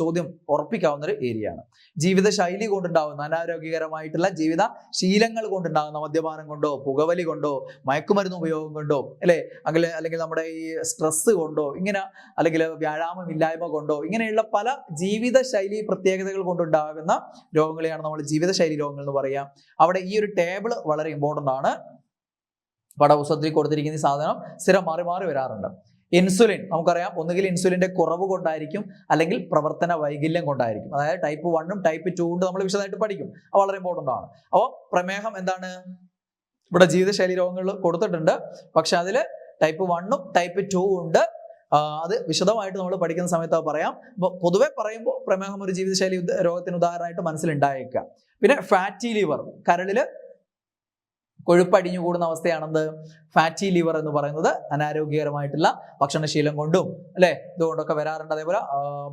ചോദ്യം ഉറപ്പിക്കാവുന്ന ഒരു ഏരിയ ആണ്. ജീവിതശൈലി കൊണ്ടുണ്ടാവുന്ന അനാരോഗ്യകരമായിട്ടുള്ള ജീവിത ശീലങ്ങൾ കൊണ്ടുണ്ടാകുന്ന മദ്യപാനം കൊണ്ടോ, പുകവലി കൊണ്ടോ, മയക്കുമരുന്ന് ഉപയോഗം കൊണ്ടോ, അല്ലെങ്കിൽ നമ്മുടെ ഈ സ്ട്രെസ് കൊണ്ടോ, ഇങ്ങനെ അല്ലെങ്കിൽ വ്യായാമമില്ലായ്മ കൊണ്ടോ, ഇങ്ങനെയുള്ള പല ജീവിതശൈലി പ്രത്യേകതകൾ കൊണ്ടുണ്ടാകുന്ന രോഗങ്ങളെയാണ് നമ്മൾ ജീവിതശൈലി രോഗങ്ങൾ എന്ന് പറയുക. അവിടെ ഈ ഒരു ടേബിൾ വളരെ ഇമ്പോർട്ടൻ്റ് ആണ്. പാഠപുസ്തകത്തിൽ കൊടുത്തിരിക്കുന്ന ഈ സാധനം സ്ഥിരം മാറി മാറി വരാറുണ്ട്. ഇൻസുലിൻ നമുക്കറിയാം, ഒന്നുകിൽ ഇൻസുലിന്റെ കുറവ് കൊണ്ടായിരിക്കും, അല്ലെങ്കിൽ പ്രവർത്തന വൈകല്യം കൊണ്ടായിരിക്കും. അതായത് ടൈപ്പ് 1ഉം ടൈപ്പ് 2 ഉണ്ട്, നമ്മൾ വിശദമായിട്ട് പഠിക്കും. അത് വളരെ ഇമ്പോർട്ടൻ്റ് ആണ്. അപ്പോൾ പ്രമേഹം എന്താണ്? ഇവിടെ ജീവിതശൈലി രോഗങ്ങൾ കൊടുത്തിട്ടുണ്ട്, പക്ഷെ അതിൽ ടൈപ്പ് 1ഉം ടൈപ്പ് 2 ഉണ്ട്. അത് വിശദമായിട്ട് നമ്മൾ പഠിക്കുന്ന സമയത്ത് പറയാം. അപ്പോൾ പൊതുവെ പറയുമ്പോൾ പ്രമേഹം ഒരു ജീവിതശൈലി രോഗത്തിന് ഉദാഹരണമായിട്ട് മനസ്സിലുണ്ടായേക്കുക. പിന്നെ ഫാറ്റി ലിവർ, കരളിൽ കൊഴുപ്പടിഞ്ഞു കൂടുന്ന അവസ്ഥയാണെന്ത്? ഫാറ്റി ലിവർ എന്ന് പറയുന്നത് അനാരോഗ്യകരമായിട്ടുള്ള ഭക്ഷണശീലം കൊണ്ടും ഇതുകൊണ്ടൊക്കെ വരാറുണ്ട്. അതേപോലെ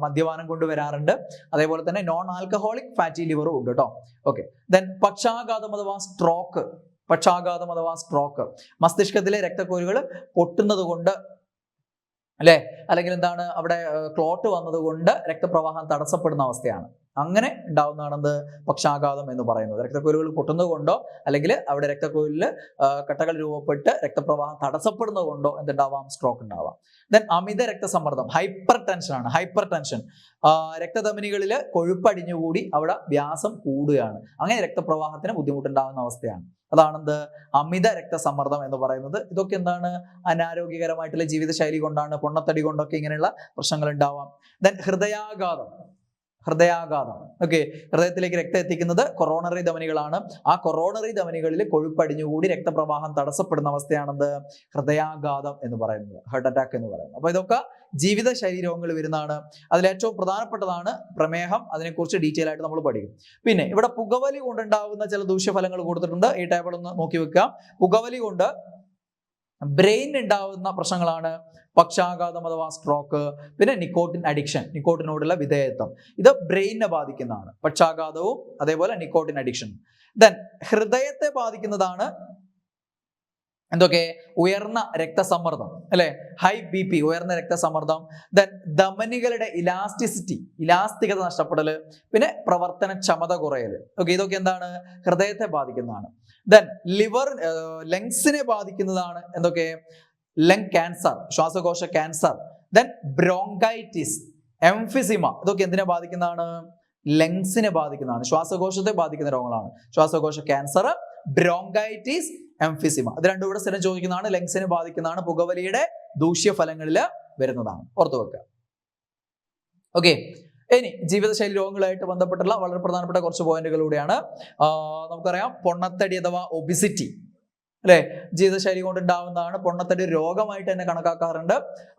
മദ്യപാനം കൊണ്ട് വരാറുണ്ട്. അതേപോലെ തന്നെ നോൺ ആൽക്കഹോളിക് ഫാറ്റി ലിവറും ഉണ്ട് കേട്ടോ. ഓക്കെ, ദെൻ പക്ഷാഘാതം അഥവാ സ്ട്രോക്ക്, മസ്തിഷ്കത്തിലെ രക്തക്കുഴലുകൾ പൊട്ടുന്നത് കൊണ്ട് അല്ലെങ്കിൽ എന്താണ് അവിടെ ക്ലോട്ട് വന്നത് കൊണ്ട് രക്തപ്രവാഹം തടസ്സപ്പെടുന്ന അവസ്ഥയാണ്. അങ്ങനെ ഉണ്ടാവുന്നതാണെന്ത് പക്ഷാഘാതം എന്ന് പറയുന്നത്. രക്തക്കുഴലുകൾ പൊട്ടുന്നത് കൊണ്ടോ അല്ലെങ്കിൽ അവിടെ രക്തക്കുഴലിൽ കട്ടകൾ രൂപപ്പെട്ട് രക്തപ്രവാഹം തടസ്സപ്പെടുന്നത് കൊണ്ടോ എന്തുണ്ടാവാം? സ്ട്രോക്ക് ഉണ്ടാവാം. ദെൻ അമിത രക്തസമ്മർദ്ദം, ഹൈപ്പർ ടെൻഷൻ ആണ്. ഹൈപ്പർ ടെൻഷൻ രക്തധമനികളിൽ കൊഴുപ്പടിഞ്ഞുകൂടി അവിടെ വ്യാസം കൂടുകയാണ്. അങ്ങനെ രക്തപ്രവാഹത്തിന് ബുദ്ധിമുട്ടുണ്ടാകുന്ന അവസ്ഥയാണ്. അതാണെന്ത്? അമിത രക്തസമ്മർദ്ദം എന്ന് പറയുന്നത്. ഇതൊക്കെ എന്താണ്? അനാരോഗ്യകരമായിട്ടുള്ള ജീവിതശൈലി കൊണ്ടാണ്, പൊണ്ണത്തടി കൊണ്ടൊക്കെ ഇങ്ങനെയുള്ള പ്രശ്നങ്ങൾ ഉണ്ടാവാം. ദെൻ ഹൃദയാഘാതം. ഓക്കെ, ഹൃദയത്തിലേക്ക് രക്തം എത്തിക്കുന്നത് കൊറോണറി ധമനികളാണ്. ആ കൊറോണറി ധമനികളിൽ കൊഴുപ്പടിഞ്ഞുകൂടി രക്തപ്രവാഹം തടസ്സപ്പെടുന്ന അവസ്ഥയാണെന്ത്? ഹൃദയാഘാതം എന്ന് പറയുന്നത്, ഹാർട്ട് അറ്റാക്ക് എന്ന് പറയുന്നത്. അപ്പൊ ഇതൊക്കെ ജീവിതശൈലി രോഗങ്ങൾ വരുന്നതാണ്. അതിലേറ്റവും പ്രധാനപ്പെട്ടതാണ് പ്രമേഹം. അതിനെക്കുറിച്ച് ഡീറ്റെയിൽ ആയിട്ട് നമ്മൾ പഠിക്കും. പിന്നെ ഇവിടെ പുകവലി കൊണ്ടുണ്ടാകുന്ന ചില ദൂഷ്യഫലങ്ങൾ കൊടുത്തിട്ടുണ്ട്. ഈ ടേബിൾ ഒന്ന് നോക്കി വെക്കാം. പുകവലി കൊണ്ട് ബ്രെയിൻ ഉണ്ടാവുന്ന പ്രശ്നങ്ങളാണ് പക്ഷാഘാതം അഥവാ സ്ട്രോക്ക്. പിന്നെ നിക്കോട്ടിൻ അഡിക്ഷൻ, നിക്കോട്ടിനോടുള്ള വിധേയത്വം, ഇത് ബ്രെയിനിനെ ബാധിക്കുന്നതാണ്. പക്ഷാഘാതവും അതേപോലെ നിക്കോട്ടിൻ അഡിക്ഷൻ. ദെൻ ഹൃദയത്തെ ബാധിക്കുന്നതാണ് എന്തൊക്കെ? ഉയർന്ന രക്തസമ്മർദ്ദം, അല്ലെ? ഹൈ BP, ഉയർന്ന രക്തസമ്മർദ്ദം. ദെൻ ധമനികളുടെ ഇലാസ്തികത നഷ്ടപ്പെടല്, പിന്നെ പ്രവർത്തനക്ഷമത കുറയല്. ഓക്കെ, ഇതൊക്കെ എന്താണ്? ഹൃദയത്തെ ബാധിക്കുന്നതാണ്. ദെൻ ലങ്സിനെ ബാധിക്കുന്നതാണ് എന്തൊക്കെ? ലങ് ക്യാൻസർ, ശ്വാസകോശ ക്യാൻസർ. ദെൻ ബ്രോങ്കൈറ്റിസ്, എംഫിസിമ, ഇതൊക്കെ എന്തിനെ ബാധിക്കുന്നതാണ്? ലങ്സിനെ ബാധിക്കുന്നതാണ്, ശ്വാസകോശത്തെ ബാധിക്കുന്ന രോഗങ്ങളാണ്. ശ്വാസകോശ ക്യാൻസർ, ബ്രോങ്കൈറ്റിസ്, എംഫിസിമ, ഇത് രണ്ടും ഇവിടെ സ്ഥിരം ചോദിക്കുന്നതാണ്. ലങ്സിനെ ബാധിക്കുന്നതാണ്, പുകവലിയുടെ ദൂഷ്യഫലങ്ങളിൽ വരുന്നതാണ്. ഓർത്തു വെക്കുക. ഓക്കെ, ഇനി ജീവിതശൈലി രോഗങ്ങളായിട്ട് ബന്ധപ്പെട്ടുള്ള വളരെ പ്രധാനപ്പെട്ട കുറച്ച് പോയിന്റുകളിലൂടെയാണ്. നമുക്കറിയാം പൊണ്ണത്തടി അഥവാ ഒബിസിറ്റി, അല്ലെ? ജീവിതശൈലി കൊണ്ട് ഉണ്ടാവുന്നതാണ്. പൊണ്ണത്തടി രോഗമായിട്ട് തന്നെ കണക്കാക്കാറുണ്ട്.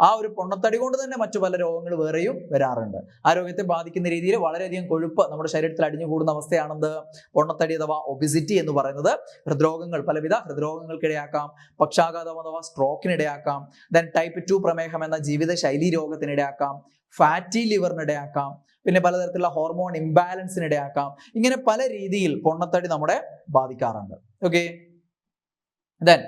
ആ ഒരു പൊണ്ണത്തടി കൊണ്ട് തന്നെ മറ്റു പല രോഗങ്ങൾ വേറെയും വരാറുണ്ട്. ആരോഗ്യത്തെ ബാധിക്കുന്ന രീതിയിൽ വളരെയധികം കൊഴുപ്പ് നമ്മുടെ ശരീരത്തിൽ അടിഞ്ഞുകൂടുന്ന അവസ്ഥയാണെന്ത്? പൊണ്ണത്തടി അഥവാ ഒബിസിറ്റി എന്ന് പറയുന്നത്. ഹൃദ്രോഗങ്ങൾ, പലവിധ ഹൃദ്രോഗങ്ങൾക്കിടയാക്കാം, പക്ഷാഘാതം അഥവാ സ്ട്രോക്കിനിടയാക്കാം. ദെൻ ടൈപ്പ് 2 പ്രമേഹം എന്ന ജീവിതശൈലി രോഗത്തിനിടയാക്കാം, ഫാറ്റി ലിവറിനിടയാക്കാം, പിന്നെ പലതരത്തിലുള്ള ഹോർമോൺ ഇംബാലൻസിനിടയാക്കാം. ഇങ്ങനെ പല രീതിയിൽ പൊണ്ണത്തടി നമ്മളെ ബാധിക്കാറുണ്ട്. ഓക്കെ, ദെൻ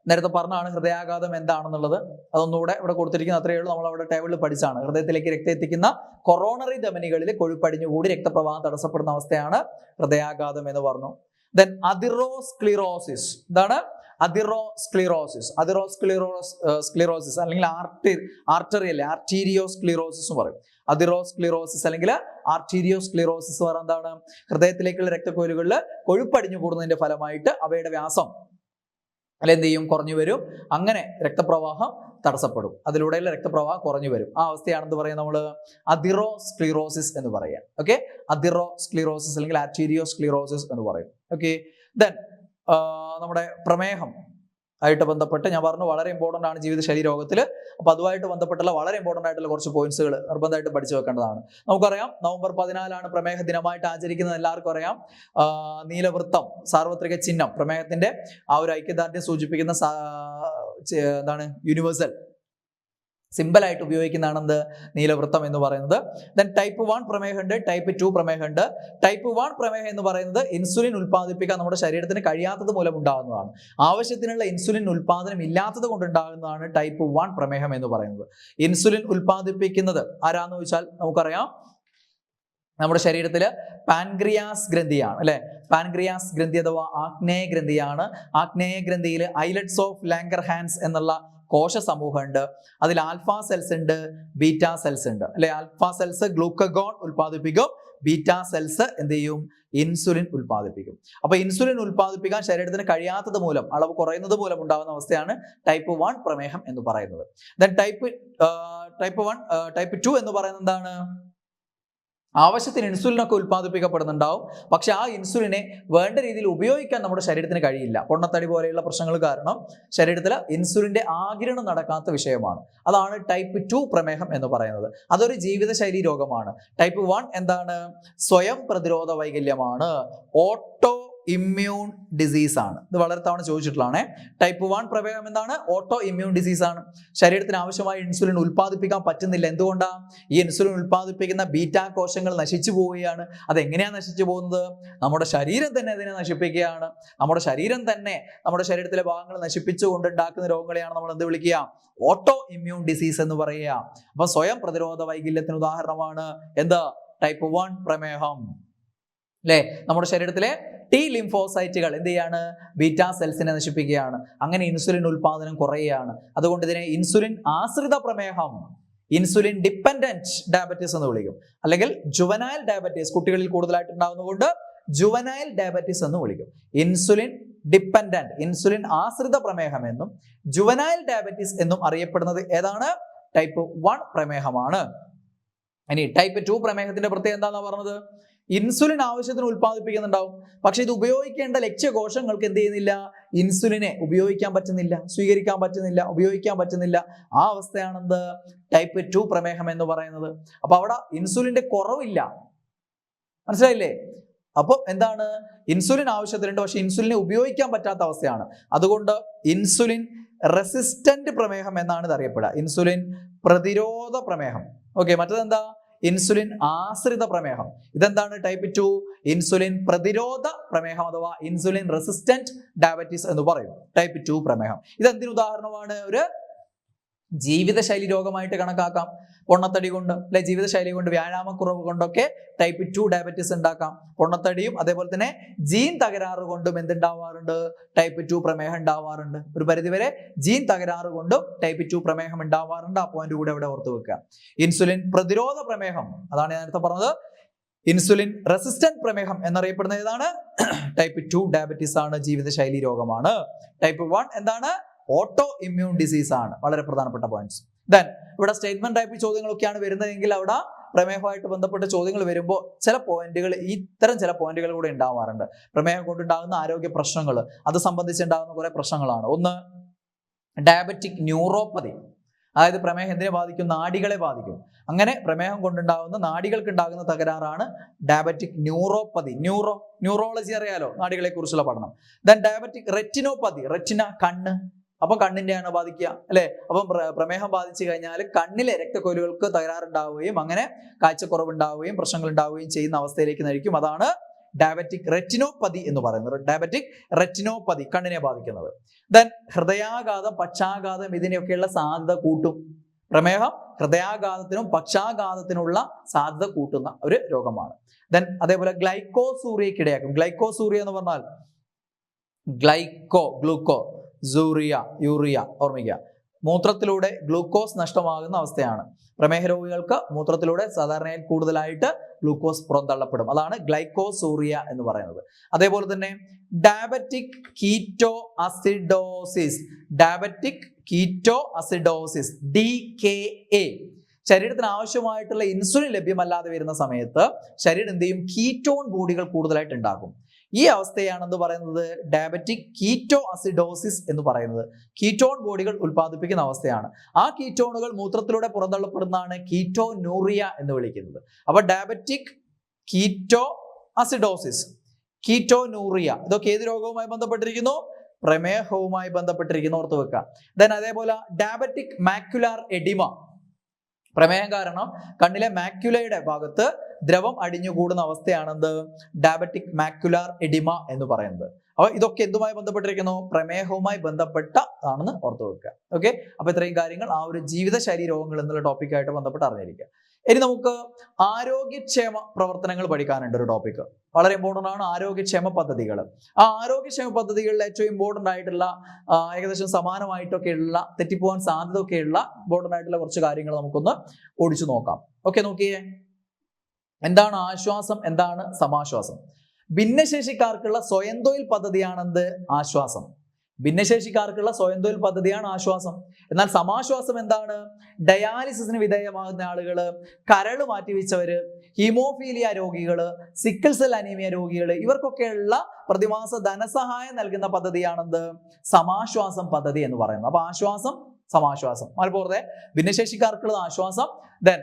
നേരത്തെ പറഞ്ഞാണ് ഹൃദയാഘാതം എന്താണെന്നുള്ളത്. അതൊന്നുകൂടെ ഇവിടെ കൊടുത്തിരിക്കുന്ന അത്രയേ ഉള്ളൂ. നമ്മൾ അവിടെ ടേബിളിൽ പഠിച്ചാണ്. ഹൃദയത്തിലേക്ക് രക്തം എത്തിക്കുന്ന കൊറോണറി ധമനികളിൽ കൊഴുപ്പടിഞ്ഞുകൂടി രക്തപ്രവാഹം തടസ്സപ്പെടുന്ന അവസ്ഥയാണ് ഹൃദയാഘാതം എന്ന് പറഞ്ഞു. Then atherosclerosis. ഇതാണ് അതിറോസ്ക്ലിറോസിസ്. സ്ക്ലിറോസിസ് അല്ലെങ്കിൽ ആർട്ടീരിയോസ്ക്ലിറോസിസ് എന്ന് പറയും. അതിറോസ്ക്ലിറോസിസ് അല്ലെങ്കിൽ ആർട്ടീരിയോസ്ക്ലിറോസിസ് പറഞ്ഞാൽ എന്താണ്? ഹൃദയത്തിലേക്കുള്ള രക്തക്കുഴലുകളിൽ കൊഴുപ്പടിഞ്ഞു കൂടുന്നതിന്റെ ഫലമായിട്ട് അവയുടെ വ്യാസം എന്ത് ചെയ്യും? കുറഞ്ഞു വരും. അങ്ങനെ രക്തപ്രവാഹം തടസ്സപ്പെടും. അതിലൂടെയുള്ള രക്തപ്രവാഹം കുറഞ്ഞു വരും. ആ അവസ്ഥയാണെന്ന് പറയാം നമ്മൾ അതിറോസ്ക്ലിറോസിസ് എന്ന് പറയാം. ഓക്കെ, അതിറോസ്ക്ലിറോസിസ് അല്ലെങ്കിൽ ആർട്ടീരിയോസ്ക്ലിറോസിസ് എന്ന് പറയും. ഓക്കെ, ദെൻ നമ്മുടെ പ്രമേഹം ആയിട്ട് ബന്ധപ്പെട്ട് ഞാൻ പറഞ്ഞു വളരെ ഇമ്പോർട്ടൻ്റ് ആണ് ജീവിതശൈലി രോഗത്തിൽ. അപ്പോൾ അതുമായിട്ട് ബന്ധപ്പെട്ടുള്ള വളരെ ഇമ്പോർട്ടൻ്റ് ആയിട്ടുള്ള കുറച്ച് പോയിന്റ്സുകൾ നിർബന്ധമായിട്ട് പഠിച്ചു വെക്കേണ്ടതാണ്. നമുക്കറിയാം നവംബർ 14 പ്രമേഹ ദിനമായിട്ട് ആചരിക്കുന്നത് എല്ലാവർക്കും അറിയാം. നീലവൃത്തം, സാർവത്രിക ചിഹ്നം, പ്രമേഹത്തിന്റെ ആ ഒരു ഐക്യദാർഢ്യം സൂചിപ്പിക്കുന്ന എന്താണ്? യൂണിവേഴ്സൽ സിമ്പിൾ ആയിട്ട് ഉപയോഗിക്കുന്നതാണെന്ത്? നീലവൃത്തം എന്ന് പറയുന്നത്. ദെൻ ടൈപ്പ് 1 പ്രമേഹമുണ്ട്, ടൈപ്പ് 2 പ്രമേഹമുണ്ട്. ടൈപ്പ് 1 പ്രമേഹം എന്ന് പറയുന്നത് ഇൻസുലിൻ ഉൽപ്പാദിപ്പിക്കാൻ നമ്മുടെ ശരീരത്തിന് കഴിയാത്തത് മൂലം ഉണ്ടാകുന്നതാണ്. ആവശ്യത്തിനുള്ള ഇൻസുലിൻ ഉൽപ്പാദനം ഇല്ലാത്തത് കൊണ്ടുണ്ടാകുന്നതാണ് ടൈപ്പ് 1 പ്രമേഹം എന്ന് പറയുന്നത്. ഇൻസുലിൻ ഉൽപ്പാദിപ്പിക്കുന്നത് ആരാന്ന് ചോദിച്ചാൽ നമുക്കറിയാം നമ്മുടെ ശരീരത്തില് പാൻക്രിയാസ് ഗ്രന്ഥിയാണ്, അല്ലെ? പാൻക്രിയാസ് ഗ്രന്ഥി അഥവാ ആഗ്നേയ ഗ്രന്ഥിയാണ്. ആഗ്നേയ ഗ്രന്ഥിയിൽ ഐലറ്റ്സ് ഓഫ് ലാംഗർഹാൻസ് എന്നുള്ള കോശ സമൂഹം ഉണ്ട്. അതിൽ ആൽഫ സെൽസ് ഉണ്ട്, ബീറ്റ സെൽസ് ഉണ്ട്, അല്ലെ? ആൽഫ സെൽസ് ഗ്ലൂക്കഗോൺ ഉൽപ്പാദിപ്പിക്കും, ബീറ്റ സെൽസ് എന്ത് ചെയ്യും? ഇൻസുലിൻ ഉൽപ്പാദിപ്പിക്കും. അപ്പൊ ഇൻസുലിൻ ഉൽപ്പാദിപ്പിക്കാൻ ശരീരത്തിന് കഴിയാത്തത് മൂലം, അളവ് കുറയുന്നത് മൂലം ഉണ്ടാകുന്ന അവസ്ഥയാണ് ടൈപ്പ് 1 പ്രമേഹം എന്ന് പറയുന്നത്. ദെൻ ടൈപ്പ് 2 എന്ന് പറയുന്നത് എന്താണ്? ആവശ്യത്തിന് ഇൻസുലിനൊക്കെ ഉൽപ്പാദിപ്പിക്കപ്പെടുന്നുണ്ടാവും. പക്ഷെ ആ ഇൻസുലിനെ വേണ്ട രീതിയിൽ ഉപയോഗിക്കാൻ നമ്മുടെ ശരീരത്തിന് കഴിയില്ല. പൊണ്ണത്തടി പോലെയുള്ള പ്രശ്നങ്ങൾ കാരണം ശരീരത്തിൽ ഇൻസുലിന്റെ ആഗിരണം നടക്കാത്ത വിഷയമാണ്. അതാണ് ടൈപ്പ് 2 പ്രമേഹം എന്ന് പറയുന്നത്. അതൊരു ജീവിതശൈലി രോഗമാണ്. ടൈപ്പ് 1 എന്താണ്? സ്വയം പ്രതിരോധ വൈകല്യമാണ്, ഓട്ടോ ഇമ്മ്യൂൺ ഡിസീസ് ആണ്. ഇത് വളരെ തവണ ചോദിച്ചിട്ടുള്ളതാണ്. ടൈപ്പ് 1 പ്രമേഹം എന്താണ്? ഓട്ടോ ഇമ്മ്യൂൺ ഡിസീസ് ആണ്. ശരീരത്തിന് ആവശ്യമായ ഇൻസുലിൻ ഉൽപ്പാദിപ്പിക്കാൻ പറ്റുന്നില്ല. എന്തുകൊണ്ടാണ്? ഈ ഇൻസുലിൻ ഉൽപ്പാദിപ്പിക്കുന്ന ബീറ്റാ കോശങ്ങൾ നശിച്ചു പോവുകയാണ്. അതെങ്ങനെയാണ് നശിച്ചു പോകുന്നത്? നമ്മുടെ ശരീരം തന്നെ അതിനെ നശിപ്പിക്കുകയാണ്. നമ്മുടെ ശരീരം തന്നെ നമ്മുടെ ശരീരത്തിലെ ഭാഗങ്ങൾ നശിപ്പിച്ചുകൊണ്ട് ഉണ്ടാക്കുന്ന രോഗങ്ങളെയാണ് നമ്മൾ എന്ത് വിളിക്കുക? ഓട്ടോ ഇമ്മ്യൂൺ ഡിസീസ് എന്ന് പറയുക. അപ്പൊ സ്വയം പ്രതിരോധ വൈകല്യത്തിന് ഉദാഹരണമാണ് എന്ത്? ടൈപ്പ് 1 പ്രമേഹം. അല്ലേ? നമ്മുടെ ശരീരത്തിലെ ടി ലിംഫോസൈറ്റുകൾ എന്ത് ചെയ്യാണ്? ബീറ്റാ സെൽസിനെ നശിപ്പിക്കുകയാണ്. അങ്ങനെ ഇൻസുലിൻ ഉൽപാദനം കുറയുകയാണ്. അതുകൊണ്ട് ഇതിനെ ഇൻസുലിൻ ആശ്രിത പ്രമേഹം, ഇൻസുലിൻ ഡിപ്പെൻഡന്റ് ഡയബറ്റീസ് എന്ന് വിളിക്കും. അല്ലെങ്കിൽ ജുവനൈൽ ഡയബറ്റീസ് കുട്ടികളിൽ കൂടുതലായിട്ട് ഉണ്ടാകുന്നതുകൊണ്ട് ജുവനൈൽ ഡയബറ്റീസ് എന്ന് വിളിക്കും. ഇൻസുലിൻ ഡിപ്പെൻഡന്റ്, ഇൻസുലിൻ ആശ്രിത പ്രമേഹം എന്നും ജുവനൈൽ ഡയബറ്റീസ് എന്നും അറിയപ്പെടുന്നത് ഏതാണ്? ടൈപ്പ് 1 പ്രമേഹമാണ്. ഇനി ടൈപ്പ് 2 പ്രമേഹത്തിന്റെ പ്രത്യേകത എന്താണെന്ന് പറഞ്ഞത്? ഇൻസുലിൻ ആവശ്യത്തിന് ഉൽപ്പാദിപ്പിക്കുന്നുണ്ടാവും, പക്ഷെ ഇത് ഉപയോഗിക്കേണ്ട ലക്ഷ്യകോശങ്ങൾക്ക് എന്ത് ചെയ്യുന്നില്ല? ഇൻസുലിനെ ഉപയോഗിക്കാൻ പറ്റുന്നില്ല, സ്വീകരിക്കാൻ പറ്റുന്നില്ല, ഉപയോഗിക്കാൻ പറ്റുന്നില്ല. ആ അവസ്ഥയാണെന്ത്? ടൈപ്പ് 2 പ്രമേഹം എന്ന് പറയുന്നത്. അപ്പൊ അവിടെ ഇൻസുലിന്റെ കുറവില്ല, മനസ്സിലായില്ലേ? അപ്പൊ എന്താണ്? ഇൻസുലിൻ ആവശ്യത്തിനുണ്ട്, പക്ഷെ ഇൻസുലിനെ ഉപയോഗിക്കാൻ പറ്റാത്ത അവസ്ഥയാണ്. അതുകൊണ്ട് ഇൻസുലിൻ റെസിസ്റ്റന്റ് പ്രമേഹം എന്നാണ് ഇത് അറിയപ്പെടുക. ഇൻസുലിൻ പ്രതിരോധ പ്രമേഹം. ഓക്കെ, മറ്റേതെന്താ? ഇൻസുലിൻ ആശ്രിത പ്രമേഹം. ഇതെന്താണ്? ടൈപ്പ് 2 ഇൻസുലിൻ പ്രതിരോധ പ്രമേഹം അഥവാ ഇൻസുലിൻ റെസിസ്റ്റന്റ് ഡയബറ്റീസ് എന്ന് പറയും. ടൈപ്പ് 2 പ്രമേഹം. ഇതെന്തിന് ഉദാഹരണമാണ്? ഒരു ജീവിതശൈലി രോഗമായിട്ട് കണക്കാക്കാം. പൊണ്ണത്തടി കൊണ്ട്, അല്ലെ, ജീവിതശൈലി കൊണ്ട്, വ്യായാമക്കുറവ് കൊണ്ടൊക്കെ ടൈപ്പ് 2 ഡയബറ്റീസ് ഉണ്ടാക്കാം. പൊണ്ണത്തടിയും അതേപോലെ തന്നെ ജീൻ തകരാറ് കൊണ്ടും എന്തുണ്ടാവാറുണ്ട്? ടൈപ്പ് 2 പ്രമേഹം ഉണ്ടാവാറുണ്ട്. ഒരു പരിധിവരെ ജീൻ തകരാറ് കൊണ്ടും ടൈപ്പ് 2 പ്രമേഹം ഉണ്ടാവാറുണ്ട്. ആ പോയിന്റ് കൂടെ ഇവിടെ ഓർത്ത് വെക്കുക. ഇൻസുലിൻ പ്രതിരോധ പ്രമേഹം, അതാണ് ഞാൻ നേരത്തെ പറഞ്ഞത്. ഇൻസുലിൻ റെസിസ്റ്റന്റ് പ്രമേഹം എന്നറിയപ്പെടുന്ന ഏതാണ്? ടൈപ്പ് 2 ഡയബറ്റീസ് ആണ്, ജീവിതശൈലി രോഗമാണ്. ടൈപ്പ് 1 എന്താണ്? ഓട്ടോ ഇമ്മ്യൂൺ ഡിസീസ് ആണ്. വളരെ പ്രധാനപ്പെട്ട പോയിന്റ്സ്. ദെൻ ഇവിടെ സ്റ്റേറ്റ്മെന്റ് ടൈപ്പ് ചോദ്യങ്ങളൊക്കെയാണ് വരുന്നതെങ്കിൽ അവിടെ പ്രമേഹമായിട്ട് ബന്ധപ്പെട്ട ചോദ്യങ്ങൾ വരുമ്പോൾ ചില പോയിന്റുകൾ, ഇത്തരം ചില പോയിന്റുകൾ കൂടെ ഉണ്ടാവാറുണ്ട്. പ്രമേഹം കൊണ്ടുണ്ടാകുന്ന ആരോഗ്യ പ്രശ്നങ്ങൾ, അത് സംബന്ധിച്ചുണ്ടാകുന്ന കുറെ പ്രശ്നങ്ങളാണ്. ഒന്ന്, ഡയബറ്റിക് ന്യൂറോപ്പതി, അതായത് പ്രമേഹം എന്തിനെ ബാധിക്കും? നാഡികളെ ബാധിക്കും. അങ്ങനെ പ്രമേഹം കൊണ്ടുണ്ടാകുന്ന നാഡികൾക്ക് ഉണ്ടാകുന്ന തകരാറാണ് ഡയബറ്റിക് ന്യൂറോപ്പതി. ന്യൂറോളജി അറിയാലോ, നാഡികളെ കുറിച്ചുള്ള പഠനം. ദെൻ ഡയബറ്റിക് റെറ്റിനോപ്പതി, റെറ്റിന കണ്ണ്, അപ്പൊ കണ്ണിന്റെയാണ് ബാധിക്കുക, അല്ലെ? അപ്പം പ്രമേഹം ബാധിച്ചു കഴിഞ്ഞാൽ കണ്ണിലെ രക്തക്കൊലുകൾക്ക് തകരാറുണ്ടാവുകയും അങ്ങനെ കാഴ്ചക്കുറവുണ്ടാവുകയും പ്രശ്നങ്ങൾ ഉണ്ടാവുകയും ചെയ്യുന്ന അവസ്ഥയിലേക്ക് നയിക്കും. അതാണ് ഡയബറ്റിക് റെറ്റിനോപ്പതി എന്ന് പറയുന്നത്. ഡയബറ്റിക് റെറ്റിനോപ്പതി കണ്ണിനെ ബാധിക്കുന്നത്. ദെൻ ഹൃദയാഘാതം, പക്ഷാഘാതം, ഇതിനെയൊക്കെയുള്ള സാധ്യത കൂട്ടും. പ്രമേഹം ഹൃദയാഘാതത്തിനും പക്ഷാഘാതത്തിനുള്ള സാധ്യത കൂട്ടുന്ന ഒരു രോഗമാണ്. ദെൻ അതേപോലെ ഗ്ലൈക്കോസൂറിയക്ക് ഇടയാക്കും. ഗ്ലൈക്കോസൂറിയ എന്ന് പറഞ്ഞാൽ ഗ്ലൂക്കോ, യൂറിയ, ഓർമ്മിക്കുക. മൂത്രത്തിലൂടെ ഗ്ലൂക്കോസ് നഷ്ടമാകുന്ന അവസ്ഥയാണ്. പ്രമേഹ രോഗികൾക്ക് മൂത്രത്തിലൂടെ സാധാരണയായി കൂടുതലായിട്ട് ഗ്ലൂക്കോസ് പുറന്തള്ളപ്പെടും. അതാണ് ഗ്ലൈക്കോസൂറിയ എന്ന് പറയുന്നത്. അതേപോലെ തന്നെ ഡയബറ്റിക് കീറ്റോ അസിഡോസിസ്, DKA. ശരീരത്തിന് ആവശ്യമായിട്ടുള്ള ഇൻസുലിൻ ലഭ്യമല്ലാതെ വരുന്ന സമയത്ത് ശരീരം എന്ത് ചെയ്യും? കീറ്റോൺ ബോഡികൾ കൂടുതലായിട്ട് ഉണ്ടാക്കും. ഈ അവസ്ഥയാണ് എന്ത് പറയുന്നത്? ഡയബറ്റിക് കീറ്റോ അസിഡോസിസ് എന്ന് പറയുന്നത്. കീറ്റോൺ ബോഡികൾ ഉൽപ്പാദിപ്പിക്കുന്ന അവസ്ഥയാണ്. ആ കീറ്റോണുകൾ മൂത്രത്തിലൂടെ പുറന്തള്ളപ്പെടുന്നതാണ് കീറ്റോനൂറിയ എന്ന് വിളിക്കുന്നത്. അപ്പൊ ഡയബറ്റിക് കീറ്റോ അസിഡോസിസ്, കീറ്റോനൂറിയ, ഇതൊക്കെ ഏത് രോഗവുമായി ബന്ധപ്പെട്ടിരിക്കുന്നു? പ്രമേഹവുമായി ബന്ധപ്പെട്ടിരിക്കുന്നു, ഓർത്ത് വെക്കുക. ദെൻ അതേപോലെ ഡയബറ്റിക് മാക്യുലാർ എഡിമ, പ്രമേഹം കാരണം കണ്ണിലെ മാക്യുലയുടെ ഭാഗത്ത് ദ്രവം അടിഞ്ഞുകൂടുന്ന അവസ്ഥയാണെന്ത്? ഡയബറ്റിക് മാക്യുലാർ എഡിമ എന്ന് പറയുന്നത്. അപ്പൊ ഇതൊക്കെ എന്തുമായി ബന്ധപ്പെട്ടിരിക്കുന്നു? പ്രമേഹവുമായി ബന്ധപ്പെട്ടതാണെന്ന് ഓർത്ത് വെക്കുക. ഓക്കെ, അപ്പൊ ഇത്രയും കാര്യങ്ങൾ ആ ഒരു ജീവിതശൈലി രോഗങ്ങൾ എന്നുള്ള ടോപ്പിക്കായിട്ട് ബന്ധപ്പെട്ട് അറിഞ്ഞിരിക്കുക. ഇനി നമുക്ക് ആരോഗ്യക്ഷേമ പ്രവർത്തനങ്ങൾ പഠിക്കാനുണ്ട്. ഒരു ടോപ്പിക് വളരെ ഇമ്പോർട്ടൻ്റ് ആണ്, ആരോഗ്യക്ഷേമ പദ്ധതികൾ. ആ ആരോഗ്യക്ഷേമ പദ്ധതികളിൽ ഏറ്റവും ഇമ്പോർട്ടൻ്റ് ആയിട്ടുള്ള, ഏകദേശം സമാനമായിട്ടൊക്കെയുള്ള, തെറ്റിപ്പോകാൻ സാധ്യതയൊക്കെയുള്ള ഇമ്പോർട്ടൻ്റ് ആയിട്ടുള്ള കുറച്ച് കാര്യങ്ങൾ നമുക്കൊന്ന് ഓടിച്ചു നോക്കാം. ഓക്കെ, നോക്കിയേ. എന്താണ് ആശ്വാസം, എന്താണ് സമാശ്വാസം? ഭിന്നശേഷിക്കാർക്കുള്ള സ്വയം തൊഴിൽ പദ്ധതിയാണെന്ത്? ആശ്വാസം. ഭിന്നശേഷിക്കാർക്കുള്ള സ്വയം തൊഴിൽ പദ്ധതിയാണ് ആശ്വാസം. എന്നാൽ സമാശ്വാസം എന്താണ്? ഡയാലിസിസിന് വിധേയമാകുന്ന ആളുകള്, കരള് മാറ്റിവെച്ചവര്, ഹീമോഫീലിയ രോഗികള്, സിക്കിൾ സെൽ അനീമിയ രോഗികള്, ഇവർക്കൊക്കെയുള്ള പ്രതിമാസ ധനസഹായം നൽകുന്ന പദ്ധതിയാണെന്ത്? സമാശ്വാസം പദ്ധതി എന്ന് പറയുന്നത്. അപ്പൊ ആശ്വാസം, സമാശ്വാസം. അതുപോലെ ഭിന്നശേഷിക്കാർക്കുള്ളത് ആശ്വാസം, ദെൻ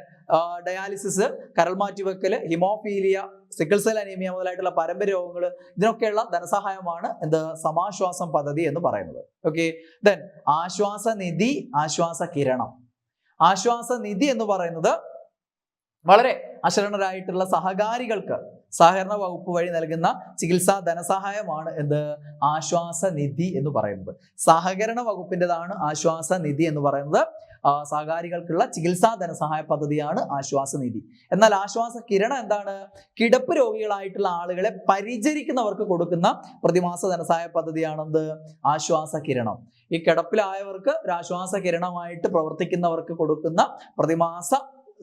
ഡയാലിസിസ്, കരൾ മാറ്റിവെക്കല്, ഹിമോഫീലിയ, സിക്കിൾ സെൽ അനീമിയ മുതലായിട്ടുള്ള പാരമ്പര്യ രോഗങ്ങൾ, ഇതിനൊക്കെയുള്ള ധനസഹായമാണ് എന്ത്? സമാശ്വാസം പദ്ധതി എന്ന് പറയുന്നത്. ഓക്കെ, ദെൻ ആശ്വാസ നിധി, ആശ്വാസ കിരണം. ആശ്വാസ നിധി എന്ന് പറയുന്നത് വളരെ അശരണരായിട്ടുള്ള സഹകാരികൾക്ക് സഹകരണ വകുപ്പ് വഴി നൽകുന്ന ചികിത്സാ ധനസഹായമാണ് എന്ത്? ആശ്വാസ നിധി എന്ന് പറയുന്നത്. സഹകരണ വകുപ്പിൻ്റെതാണ് ആശ്വാസ നിധി എന്ന് പറയുന്നത്. സഹകാരികൾക്കുള്ള ചികിത്സാ ധനസഹായ പദ്ധതിയാണ് ആശ്വാസനിധി. എന്നാൽ ആശ്വാസ കിരണം എന്താണ്? കിടപ്പ് രോഗികളായിട്ടുള്ള ആളുകളെ പരിചരിക്കുന്നവർക്ക് കൊടുക്കുന്ന പ്രതിമാസ ധനസഹായ പദ്ധതിയാണെന്ത്? ആശ്വാസ കിരണം. ഈ കിടപ്പിലായവർക്ക് ഒരു ആശ്വാസ കിരണമായിട്ട് പ്രവർത്തിക്കുന്നവർക്ക് കൊടുക്കുന്ന പ്രതിമാസ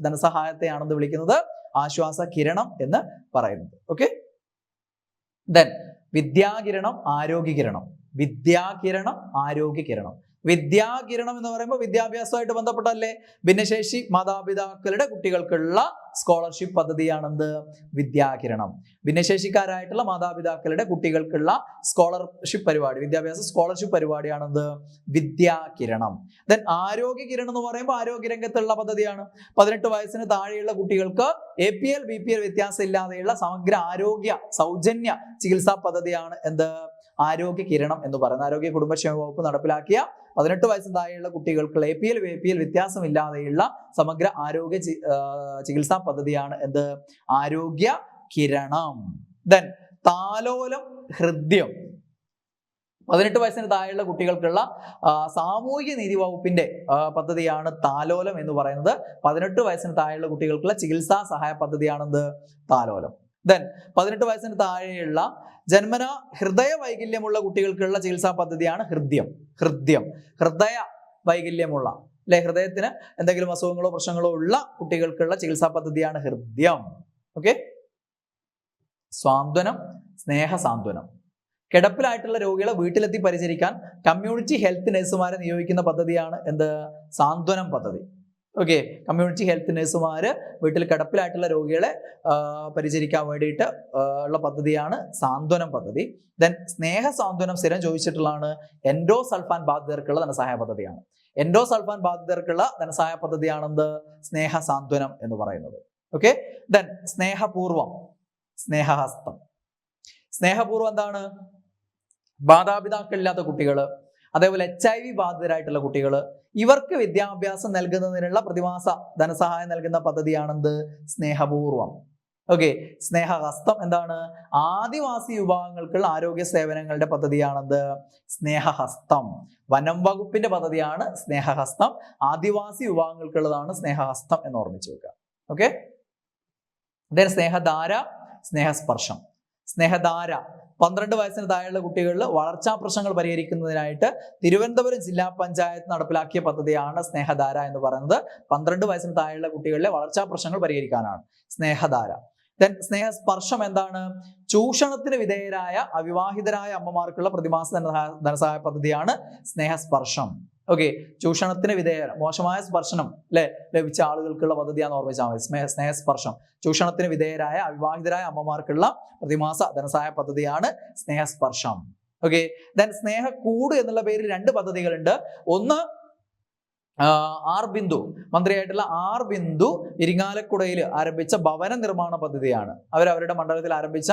ധനസഹായത്തെയാണെന്ന് വിളിക്കുന്നത് ആശ്വാസ കിരണം എന്ന് പറയുന്നത്. ഓക്കെ. ദെൻ വിദ്യാകിരണം, ആരോഗ്യകിരണം. വിദ്യാകിരണം, ആരോഗ്യകിരണം. വിദ്യാകിരണം എന്ന് പറയുമ്പോൾ വിദ്യാഭ്യാസമായിട്ട് ബന്ധപ്പെട്ടല്ലേ? ഭിന്നശേഷി മാതാപിതാക്കളുടെ കുട്ടികൾക്കുള്ള സ്കോളർഷിപ്പ് പദ്ധതിയാണെന്ത്? വിദ്യാകിരണം. ഭിന്നശേഷിക്കാരായിട്ടുള്ള മാതാപിതാക്കളുടെ കുട്ടികൾക്കുള്ള സ്കോളർഷിപ്പ് പരിപാടി, വിദ്യാഭ്യാസ സ്കോളർഷിപ്പ് പരിപാടിയാണെന്ത്? വിദ്യാകിരണം. ദെൻ ആരോഗ്യകിരണം എന്ന് പറയുമ്പോൾ ആരോഗ്യരംഗത്തുള്ള പദ്ധതിയാണ്. 18 വയസ്സിന് താഴെയുള്ള കുട്ടികൾക്ക് APL BPL വ്യത്യാസം ഇല്ലാതെയുള്ള സമഗ്ര ആരോഗ്യ സൗജന്യ ചികിത്സാ പദ്ധതിയാണ് എന്ത്? ആരോഗ്യകിരണം എന്ന് പറയുന്നത്. ആരോഗ്യ കുടുംബക്ഷേമ വകുപ്പ് നടപ്പിലാക്കിയ 18 വയസ്സിന് താഴെയുള്ള കുട്ടികൾക്ക് APL BPL വ്യത്യാസമില്ലാതെയുള്ള സമഗ്ര ആരോഗ്യ ചികിത്സാ പദ്ധതിയാണ് എന്ത്? ആരോഗ്യ കിരണം. ദെൻ താലോലം, ഹൃദ്യം. 18 വയസ്സിന് താഴെയുള്ള കുട്ടികൾക്കുള്ള സാമൂഹിക നീതി വകുപ്പിന്റെ പദ്ധതിയാണ് താലോലം എന്ന് പറയുന്നത്. 18 വയസ്സിന് താഴെയുള്ള കുട്ടികൾക്കുള്ള ചികിത്സാ സഹായ പദ്ധതിയാണെന്ത്? താലോലം. ദെൻ 18 വയസ്സിന് താഴെയുള്ള ജന്മന ഹൃദയ വൈകല്യമുള്ള കുട്ടികൾക്കുള്ള ചികിത്സാ പദ്ധതിയാണ് ഹൃദ്യം. ഹൃദ്യം, ഹൃദയ വൈകല്യമുള്ള, അല്ലെ, ഹൃദയത്തിന് എന്തെങ്കിലും അസുഖങ്ങളോ പ്രശ്നങ്ങളോ ഉള്ള കുട്ടികൾക്കുള്ള ചികിത്സാ പദ്ധതിയാണ് ഹൃദ്യം. ഓക്കെ. സ്വാന്തനം, സ്നേഹസാന്ത്വനം. കിടപ്പിലായിട്ടുള്ള രോഗികളെ വീട്ടിലെത്തി പരിചരിക്കാൻ കമ്മ്യൂണിറ്റി ഹെൽത്ത് നഴ്സുമാരെ നിയോഗിക്കുന്ന പദ്ധതിയാണ് എന്ത്? സാന്ത്വനം പദ്ധതി. ഓക്കെ. കമ്മ്യൂണിറ്റി ഹെൽത്ത് നഴ്സുമാര് വീട്ടിൽ കിടപ്പിലായിട്ടുള്ള രോഗികളെ പരിചരിക്കാൻ വേണ്ടിയിട്ട് ഉള്ള പദ്ധതിയാണ് സാന്ത്വനം പദ്ധതി. ദെൻ സ്നേഹസാന്ത്വനം സ്ഥിരം ചോദിച്ചിട്ടുള്ളതാണ്. എൻഡോസൾഫാൻ ബാധിതർക്കുള്ള ധനസഹായ പദ്ധതിയാണ്. എൻഡോസൾഫാൻ ബാധിതർക്കുള്ള ധനസഹായ പദ്ധതിയാണെന്ത്? സ്നേഹസാന്ത്വനം എന്ന് പറയുന്നത്. ഓക്കെ. ദെൻ സ്നേഹപൂർവം, സ്നേഹഹസ്തം. സ്നേഹപൂർവം എന്താണ്? മാതാപിതാക്കളില്ലാത്ത കുട്ടികള്, അതേപോലെ HIV ബാധിതരായിട്ടുള്ള കുട്ടികൾ, ഇവർക്ക് വിദ്യാഭ്യാസം നൽകുന്നതിനുള്ള പ്രതിമാസ ധനസഹായം നൽകുന്ന പദ്ധതിയാണെന്ത്? സ്നേഹപൂർവം. ഓക്കെ. സ്നേഹഹസ്തം എന്താണ്? ആദിവാസി വിഭാഗങ്ങൾക്കുള്ള ആരോഗ്യ സേവനങ്ങളുടെ പദ്ധതിയാണെന്ത്? സ്നേഹഹസ്തം. വനം വകുപ്പിന്റെ പദ്ധതിയാണ് സ്നേഹഹസ്തം. ആദിവാസി വിഭാഗങ്ങൾക്കുള്ളതാണ് സ്നേഹഹസ്തം എന്ന് ഓർമ്മിച്ചു വെക്കുക. ഓക്കെ. ദെൻ സ്നേഹധാര, സ്നേഹസ്പർശം. സ്നേഹധാര 12 വയസ്സിന് താഴെയുള്ള കുട്ടികളിൽ വളർച്ചാ പ്രശ്നങ്ങൾ പരിഹരിക്കുന്നതിനായിട്ട് തിരുവനന്തപുരം ജില്ലാ പഞ്ചായത്ത് നടപ്പിലാക്കിയ പദ്ധതിയാണ് സ്നേഹധാര എന്ന് പറയുന്നത്. 12 വയസ്സിന് താഴെയുള്ള കുട്ടികളിലെ വളർച്ചാ പ്രശ്നങ്ങൾ പരിഹരിക്കാനാണ് സ്നേഹധാര. ദെൻ സ്നേഹസ്പർശം എന്താണ്? ചൂഷണത്തിന് വിധേയരായ അവിവാഹിതരായ അമ്മമാർക്കുള്ള പ്രതിമാസ ധനസഹായ പദ്ധതിയാണ് സ്നേഹസ്പർശം. ഓക്കെ. ചൂഷണത്തിന് വിധേയ, മോശമായ സ്പർശനം ലഭിച്ച ആളുകൾക്കുള്ള പദ്ധതിയാണെന്ന് ഓർമ്മിച്ചാൽ മതി. സ്നേഹസ്പർശം. ചൂഷണത്തിന് വിധേയരായ അവിവാഹിതരായ അമ്മമാർക്കുള്ള പ്രതിമാസ ധനസഹായ പദ്ധതിയാണ് സ്നേഹസ്പർശം. ഓക്കെ. ദെൻ സ്നേഹക്കൂട് എന്നുള്ള പേരിൽ 2 പദ്ധതികളുണ്ട്. ഒന്ന് ആർ ബിന്ദു, മന്ത്രിയായിട്ടുള്ള ആർ ബിന്ദു ഇരിങ്ങാലക്കുടയിൽ ആരംഭിച്ച ഭവന നിർമ്മാണ പദ്ധതിയാണ്. അവരുടെ മണ്ഡലത്തിൽ ആരംഭിച്ച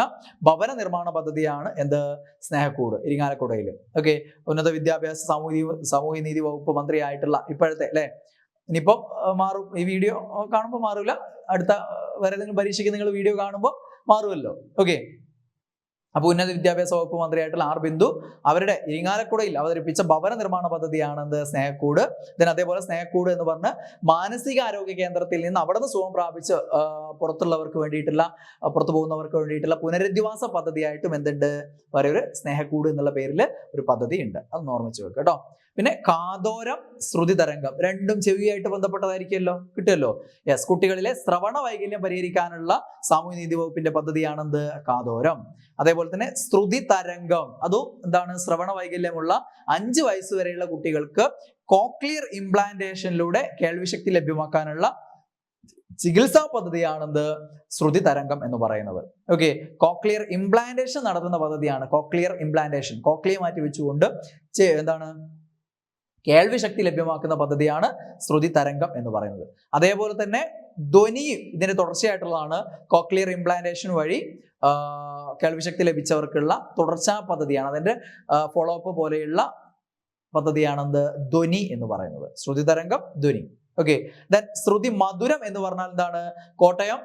ഭവന നിർമ്മാണ പദ്ധതിയാണ് എന്ത്? സ്നേഹക്കൂട്, ഇരിങ്ങാലക്കുടയിൽ. ഓക്കെ. ഉന്നത വിദ്യാഭ്യാസ സാമൂഹ്യ നീതി വകുപ്പ് മന്ത്രിയായിട്ടുള്ള ഇപ്പോഴത്തെ, അല്ലെ, ഇനിയിപ്പോ മാറും. ഈ വീഡിയോ കാണുമ്പോൾ മാറൂല, അടുത്ത വേറെ ഏതെങ്കിലും പരീക്ഷയ്ക്ക് നിങ്ങൾ വീഡിയോ കാണുമ്പോൾ മാറുമല്ലോ. ഓക്കെ. അപ്പോൾ ഉന്നത വിദ്യാഭ്യാസ വകുപ്പ് മന്ത്രിയായിട്ടുള്ള ആർ ബിന്ദു അവരുടെ ഇരിങ്ങാലക്കുടയിൽ അവതരിപ്പിച്ച ഭവന നിർമ്മാണ പദ്ധതിയാണ് എന്ത്? സ്നേഹക്കൂട്. അതേപോലെ സ്നേഹക്കൂട് എന്ന് പറഞ്ഞ് മാനസികാരോഗ്യ കേന്ദ്രത്തിൽ നിന്ന് അവിടെ നിന്ന് സുഖം പ്രാപിച്ച് പുറത്തുള്ളവർക്ക് വേണ്ടിയിട്ടുള്ള, പുറത്തു പോകുന്നവർക്ക് വേണ്ടിയിട്ടുള്ള പുനരധിവാസ പദ്ധതിയായിട്ടും എന്തുണ്ട്? ഒരു സ്നേഹക്കൂട് എന്നുള്ള പേരിൽ ഒരു പദ്ധതി ഉണ്ട്. അത് ഓർമ്മിച്ച് വെക്കുക കേട്ടോ. പിന്നെ കാതോരം, ശ്രുതി തരംഗം. രണ്ടും ചെവിയായിട്ട് ബന്ധപ്പെട്ടതായിരിക്കുമല്ലോ, കിട്ടുമല്ലോ. യെസ്. കുട്ടികളിലെ ശ്രവണ വൈകല്യം പരിഹരിക്കാനുള്ള സാമൂഹ്യനീതി വകുപ്പിന്റെ പദ്ധതിയാണെന്ത്? കാതോരം. അതേപോലെ തന്നെ ശ്രുതി തരംഗം, അതും എന്താണ്? ശ്രവണ വൈകല്യമുള്ള 5 വയസ്സ് വരെയുള്ള കുട്ടികൾക്ക് കോക്ലിയർ ഇംപ്ലാന്റേഷനിലൂടെ കേൾവിശക്തി ലഭ്യമാക്കാനുള്ള ചികിത്സാ പദ്ധതിയാണെന്ത്? ശ്രുതി തരംഗം എന്ന് പറയുന്നത്. ഓക്കെ. കോക്ലിയർ ഇംപ്ലാന്റേഷൻ നടത്തുന്ന പദ്ധതിയാണ് കോക്ലിയർ ഇംപ്ലാന്റേഷൻ. കോക്ലിയ മാറ്റി വെച്ചുകൊണ്ട് എന്താണ്? കേൾവി ശക്തി ലഭ്യമാക്കുന്ന പദ്ധതിയാണ് ശ്രുതി തരംഗം എന്ന് പറയുന്നത്. അതേപോലെ തന്നെ ധ്വനി ഇതിന്റെ തുടർച്ചയായിട്ടുള്ളതാണ്. കോക്ലിയർ ഇംപ്ലാന്റേഷൻ വഴി കേൾവിശക്തി ലഭിച്ചവർക്കുള്ള തുടർച്ചാ പദ്ധതിയാണ്. അതിന്റെ ഫോളോ അപ്പ് പോലെയുള്ള പദ്ധതിയാണെന്ത്? ധ്വനി എന്ന് പറയുന്നത്. ശ്രുതി തരംഗം, ധ്വനി. ഓക്കെ. ദെൻ ശ്രുതി മധുരം എന്ന് പറഞ്ഞാൽ എന്താണ്? കോട്ടയം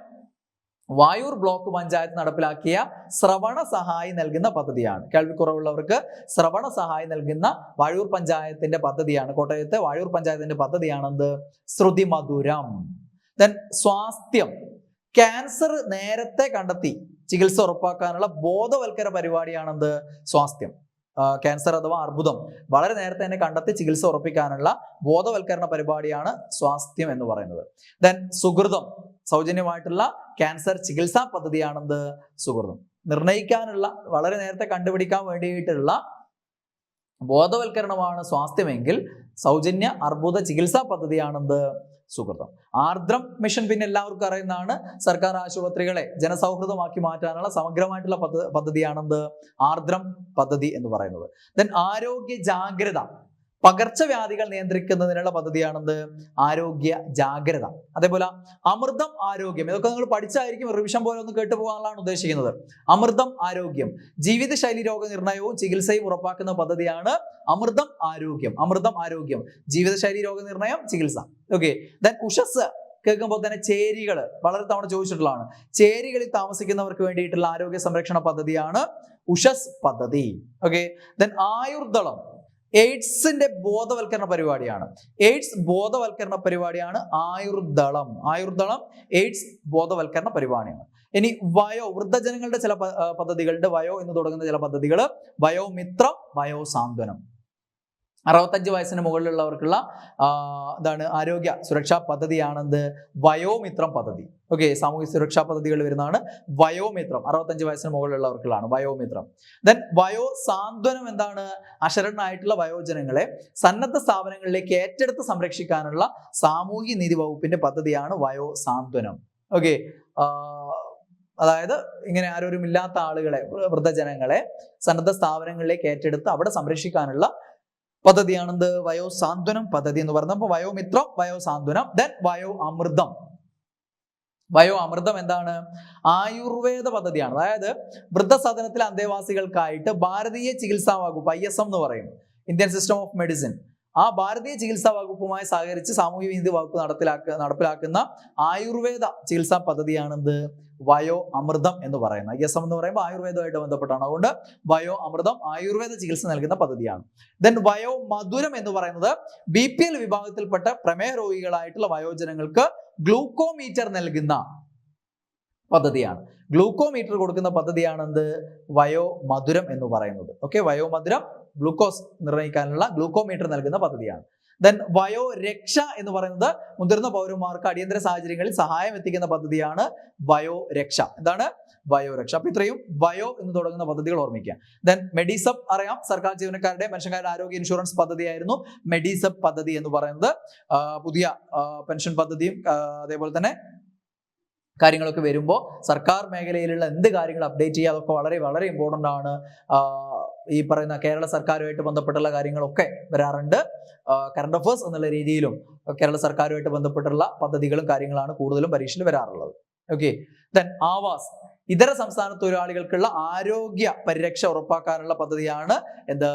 വായൂർ ബ്ലോക്ക് പഞ്ചായത്ത് നടപ്പിലാക്കിയ ശ്രവണ സഹായി നൽകുന്ന പദ്ധതിയാണ്. കേൾവിക്കുറവുള്ളവർക്ക് ശ്രവണ സഹായി നൽകുന്ന വായൂർ പഞ്ചായത്തിന്റെ പദ്ധതിയാണ്. കോട്ടയത്തെ വായൂർ പഞ്ചായത്തിന്റെ പദ്ധതിയാണെന്ത്? ശ്രുതി മധുരം. ദെൻ സ്വാസ്ഥ്യം, ക്യാൻസർ നേരത്തെ കണ്ടെത്തി ചികിത്സ ഉറപ്പാക്കാനുള്ള ബോധവൽക്കരണ പരിപാടിയാണെന്ത്? സ്വാസ്ഥ്യം. ക്യാൻസർ അഥവാ അർബുദം വളരെ നേരത്തെ തന്നെ കണ്ടെത്തി ചികിത്സ ഉറപ്പിക്കാനുള്ള ബോധവൽക്കരണ പരിപാടിയാണ് സ്വാസ്ഥ്യം എന്ന് പറയുന്നത്. ദെൻ സുഹൃതം, സൗജന്യമായിട്ടുള്ള ക്യാൻസർ ചികിത്സാ പദ്ധതിയാണെന്ത്? സുഹൃതം. നിർണയിക്കാനുള്ള, വളരെ നേരത്തെ കണ്ടുപിടിക്കാൻ വേണ്ടിയിട്ടുള്ള ബോധവൽക്കരണമാണ് സ്വാസ്ഥ്യമെങ്കിൽ സൗജന്യ അർബുദ ചികിത്സാ പദ്ധതിയാണെന്ത്? സുഹൃതം. ആർദ്രം മിഷൻ പിന്നെ എല്ലാവർക്കും അറിയുന്നതാണ്. സർക്കാർ ആശുപത്രികളെ ജനസൗഹൃദമാക്കി മാറ്റാനുള്ള സമഗ്രമായിട്ടുള്ള പദ്ധതിയാണെന്ത്? ആർദ്രം പദ്ധതി എന്ന് പറയുന്നത്. ദെൻ ആരോഗ്യ ജാഗ്രത, പകർച്ചവ്യാധികൾ നിയന്ത്രിക്കുന്നതിനുള്ള പദ്ധതിയാണെന്ത്? ആരോഗ്യ ജാഗ്രത. അതേപോലെ അമൃതം ആരോഗ്യം, ഇതൊക്കെ നിങ്ങൾ പഠിച്ചായിരിക്കും, റിവിഷൻ പോലെ ഒന്ന് കേട്ടു പോകാനുള്ളതാണ് ഉദ്ദേശിക്കുന്നത്. അമൃതം ആരോഗ്യം, ജീവിതശൈലി രോഗനിർണയവും ചികിത്സയും ഉറപ്പാക്കുന്ന പദ്ധതിയാണ് അമൃതം ആരോഗ്യം. അമൃതം ആരോഗ്യം, ജീവിതശൈലി രോഗനിർണയം, ചികിത്സ. ഓക്കെ. ദെൻ ഉഷസ് കേൾക്കുമ്പോൾ തന്നെ ചേരികൾ വളരെ തവണ ചോദിച്ചിട്ടുള്ളതാണ്. ചേരികളിൽ താമസിക്കുന്നവർക്ക് വേണ്ടിയിട്ടുള്ള ആരോഗ്യ സംരക്ഷണ പദ്ധതിയാണ് ഉഷസ് പദ്ധതി. ഓക്കെ. ദെൻ ആയുർദളം, എയ്ഡ്സിന്റെ ബോധവൽക്കരണ പരിപാടിയാണ്. എയ്ഡ്സ് ബോധവൽക്കരണ പരിപാടിയാണ് ആയുർദളം. ആയുർദളം എയ്ഡ്സ് ബോധവൽക്കരണ പരിപാടിയാണ്. ഇനി വയോ, വൃദ്ധജനങ്ങളുടെ ചില പദ്ധതികളുണ്ട്. വയോ എന്ന് തുടങ്ങുന്ന ചില പദ്ധതികൾ: വയോമിത്രം, വയോസാന്ത്വനം. 65 വയസ്സിന് മുകളിലുള്ളവർക്കുള്ള ആരോഗ്യ സുരക്ഷാ പദ്ധതിയാണെന്ത്? വയോമിത്രം പദ്ധതി. ഓക്കെ. സാമൂഹ്യ സുരക്ഷാ പദ്ധതികൾ വരുന്നതാണ് വയോമിത്രം. 65 വയസ്സിന് മുകളിലുള്ളവർക്കുള്ളതാണ് വയോമിത്രം. ദെൻ വയോ സാന്ത്വനം എന്താണ്? അശരണായിട്ടുള്ള വയോജനങ്ങളെ സന്നദ്ധ സ്ഥാപനങ്ങളിലേക്ക് ഏറ്റെടുത്ത് സംരക്ഷിക്കാനുള്ള സാമൂഹ്യ നീതി വകുപ്പിന്റെ പദ്ധതിയാണ് വയോ സാന്ത്വനം. ഓക്കെ. അതായത് ഇങ്ങനെ ആരോരുമില്ലാത്ത ആളുകളെ, വൃദ്ധജനങ്ങളെ സന്നദ്ധ സ്ഥാപനങ്ങളിലേക്ക് ഏറ്റെടുത്ത് അവിടെ സംരക്ഷിക്കാനുള്ള പദ്ധതിയാണെന്ത്? വയോ സാന്ത്വനം പദ്ധതി എന്ന് പറയുന്നത്. അപ്പൊ വയോമിത്രം, വയോ സാന്ത്വനം. ദെൻ വയോ അമൃതം. വയോ അമൃതം എന്താണ്? ആയുർവേദ പദ്ധതിയാണ്. അതായത് വൃദ്ധസദനത്തിലെ അന്തേവാസികൾക്കായിട്ട് ഭാരതീയ ചികിത്സാ വകുപ്പ്, ISM എന്ന് പറയും, ഇന്ത്യൻ സിസ്റ്റം ഓഫ് മെഡിസിൻ, ആ ഭാരതീയ ചികിത്സാ വകുപ്പുമായി സഹകരിച്ച് സാമൂഹ്യ നീതി വകുപ്പ് നടപ്പിലാക്കുന്ന ആയുർവേദ ചികിത്സാ പദ്ധതിയാണെന്ത്? വയോ അമൃതം എന്ന് പറയുന്നത്. ISM എന്ന് പറയുമ്പോൾ ആയുർവേദമായിട്ട് ബന്ധപ്പെട്ടാണ്. അതുകൊണ്ട് വയോ അമൃതം ആയുർവേദ ചികിത്സ നൽകുന്ന പദ്ധതിയാണ്. ദെൻ വയോ മധുരം എന്ന് പറയുന്നത് BPL വിഭാഗത്തിൽപ്പെട്ട പ്രമേഹ രോഗികളായിട്ടുള്ള വയോജനങ്ങൾക്ക് ഗ്ലൂക്കോമീറ്റർ നൽകുന്ന പദ്ധതിയാണ്. ഗ്ലൂക്കോമീറ്റർ കൊടുക്കുന്ന പദ്ധതിയാണെന്ത്? വയോ മധുരം എന്ന് പറയുന്നത്. ഓക്കെ. വയോ മധുരം, ഗ്ലൂക്കോസ് നിർണ്ണയിക്കാനുള്ള ഗ്ലൂക്കോമീറ്റർ നൽകുന്ന പദ്ധതിയാണ്. ദെൻ വയോ രക്ഷ എന്ന് പറയുന്നത് മുതിർന്ന പൗരന്മാർക്ക് അടിയന്തര സാഹചര്യങ്ങളിൽ സഹായം എത്തിക്കുന്ന പദ്ധതിയാണ് വയോ രക്ഷ. എന്താണ്? വയോ രക്ഷ. അപ്പൊ ഇത്രയും വയോ എന്ന് തുടങ്ങുന്ന പദ്ധതികൾ ഓർമ്മിക്കുക. ദെൻ മെഡിസബ് അറിയാം, സർക്കാർ ജീവനക്കാരുടെ പെൻഷൻകാരുടെ ആരോഗ്യ ഇൻഷുറൻസ് പദ്ധതിയായിരുന്നു മെഡിസബ് പദ്ധതി എന്ന് പറയുന്നത്. പുതിയ പെൻഷൻ പദ്ധതിയും അതേപോലെ തന്നെ കാര്യങ്ങളൊക്കെ വരുമ്പോൾ സർക്കാർ മേഖലയിലുള്ള എന്ത് കാര്യങ്ങൾ അപ്ഡേറ്റ് ചെയ്യുക, അതൊക്കെ വളരെ വളരെ ഇമ്പോർട്ടൻ്റ് ആണ്. ഈ പറയുന്ന കേരള സർക്കാരുമായിട്ട് ബന്ധപ്പെട്ടുള്ള കാര്യങ്ങളൊക്കെ വരാറുണ്ട്. കറണ്ട് അഫേഴ്സ് എന്നുള്ള രീതിയിലും കേരള സർക്കാരുമായിട്ട് ബന്ധപ്പെട്ടുള്ള പദ്ധതികളും കാര്യങ്ങളാണ് കൂടുതലും പരീക്ഷയിൽ വരാറുള്ളത്. ഓക്കെ. ദെൻ ആവാസ്, ഇതര സംസ്ഥാന തൊഴിലാളികൾക്കുള്ള ആരോഗ്യ പരിരക്ഷ ഉറപ്പാക്കാനുള്ള പദ്ധതിയാണ് എന്ത്?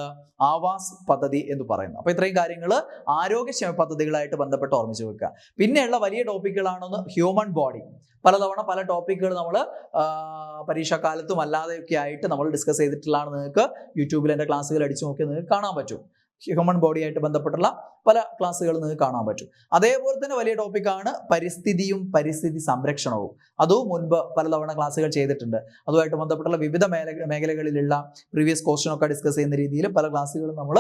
ആവാസ് പദ്ധതി എന്ന് പറയുന്നത്. അപ്പൊ ഇത്രയും കാര്യങ്ങൾ ആരോഗ്യക്ഷേമ പദ്ധതികളായിട്ട് ബന്ധപ്പെട്ട് ഓർമ്മിച്ച് വെക്കുക. പിന്നെയുള്ള വലിയ ടോപ്പിക്കുകളാണെന്ന് ഹ്യൂമൻ ബോഡി. പലതവണ പല ടോപ്പിക്കുകൾ നമ്മൾ പരീക്ഷാക്കാലത്തും അല്ലാതെയൊക്കെ ആയിട്ട് നമ്മൾ ഡിസ്കസ് ചെയ്തിട്ടുള്ളതാണ്. നിങ്ങൾക്ക് യൂട്യൂബിൽ എൻ്റെ ക്ലാസ്സുകൾ അടിച്ചു നോക്കി നിങ്ങൾക്ക് കാണാൻ പറ്റും. ഹ്യൂമൻ ബോഡിയായിട്ട് ബന്ധപ്പെട്ടുള്ള പല ക്ലാസ്സുകൾ നിങ്ങൾക്ക് കാണാൻ പറ്റും. അതേപോലെ തന്നെ വലിയ ടോപ്പിക്കാണ് പരിസ്ഥിതിയും പരിസ്ഥിതി സംരക്ഷണവും. അതും മുൻപ് പലതവണ ക്ലാസ്സുകൾ ചെയ്തിട്ടുണ്ട്. അതുമായിട്ട് ബന്ധപ്പെട്ടുള്ള വിവിധ മേഖലകളിലുള്ള പ്രീവിയസ് ക്വസ്റ്റ്യൻ ഒക്കെ ഡിസ്കസ് ചെയ്യുന്ന രീതിയിൽ പല ക്ലാസ്സുകളും നമ്മൾ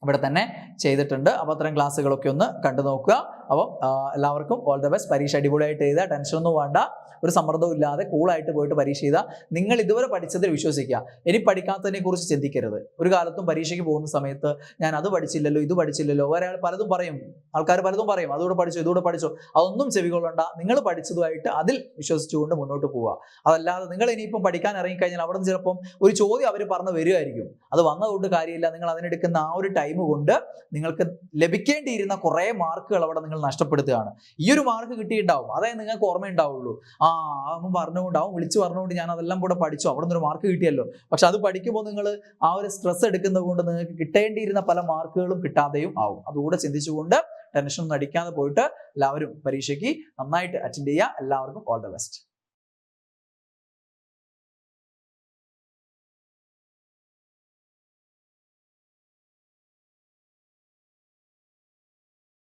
ഇവിടെ തന്നെ ചെയ്തിട്ടുണ്ട്. അപ്പോൾ അത്തരം ക്ലാസ്സുകളൊക്കെ ഒന്ന് കണ്ടു നോക്കുക. അപ്പം എല്ലാവർക്കും ഓൾ ദ ബെസ്റ്റ്. പരീക്ഷ അടിപൊളിയായിട്ട് എഴുതുക, ടെൻഷനൊന്നും വേണ്ട, ഒരു സമ്മർദ്ദവും ഇല്ലാതെ കൂളായിട്ട് പോയിട്ട് പരീക്ഷ ചെയ്താൽ നിങ്ങൾ ഇതുവരെ പഠിച്ചതിൽ വിശ്വസിക്കുക. ഇനി പഠിക്കാത്തതിനെ കുറിച്ച് ചിന്തിക്കരുത്. ഒരു കാലത്തും പരീക്ഷയ്ക്ക് പോകുന്ന സമയത്ത് ഞാൻ അത് പഠിച്ചില്ലല്ലോ, ഇത് പഠിച്ചില്ലല്ലോ, ഒരാൾ പലതും പറയും, ആൾക്കാർ പലതും പറയും, അതുകൂടെ പഠിച്ചോ, ഇതുകൂടെ പഠിച്ചോ, അതൊന്നും ചെവികൊള്ളണ്ട. നിങ്ങൾ പഠിച്ചതുമായിട്ട് അതിൽ വിശ്വസിച്ചുകൊണ്ട് മുന്നോട്ട് പോവുക. അതല്ലാതെ നിങ്ങൾ ഇനിയിപ്പം പഠിക്കാൻ ഇറങ്ങിക്കഴിഞ്ഞാൽ അവിടെ നിന്ന് ചിലപ്പം ഒരു ചോദ്യം അവർ പറഞ്ഞു വരുമായിരിക്കും. അത് വന്നതുകൊണ്ട് കാര്യമില്ല. നിങ്ങൾ അതിനെടുക്കുന്ന ആ ഒരു ടൈം കൊണ്ട് നിങ്ങൾക്ക് ലഭിക്കേണ്ടിയിരുന്ന കുറേ മാർക്കുകൾ അവിടെ നിങ്ങൾ നഷ്ടപ്പെടുത്തുകയാണ്. ഈ ഒരു മാർക്ക് കിട്ടിയിട്ടുണ്ടാവും, അതേ നിങ്ങൾക്ക് ഓർമ്മയുണ്ടാവുള്ളൂ. അവൻ പറഞ്ഞുകൊണ്ടാവും, വിളിച്ചു പറഞ്ഞുകൊണ്ട് ഞാൻ അതെല്ലാം കൂടെ പഠിച്ചു, അവിടെ നിന്നൊരു മാർക്ക് കിട്ടിയല്ലോ. പക്ഷെ അത് പഠിക്കുമ്പോൾ നിങ്ങൾ ആ ഒരു സ്ട്രെസ് എടുക്കുന്നത് കൊണ്ട് നിങ്ങൾക്ക് കിട്ടേണ്ടിയിരുന്ന പല മാർക്കുകളും കിട്ടാതെയും ആവും. അതുകൂടെ ചിന്തിച്ചുകൊണ്ട് ടെൻഷൻ ഒന്നും അടിക്കാതെ പോയിട്ട് എല്ലാവരും പരീക്ഷയ്ക്ക് നന്നായിട്ട് അറ്റൻഡ് ചെയ്യുക. എല്ലാവർക്കും ഓൾ ദ ബെസ്റ്റ്.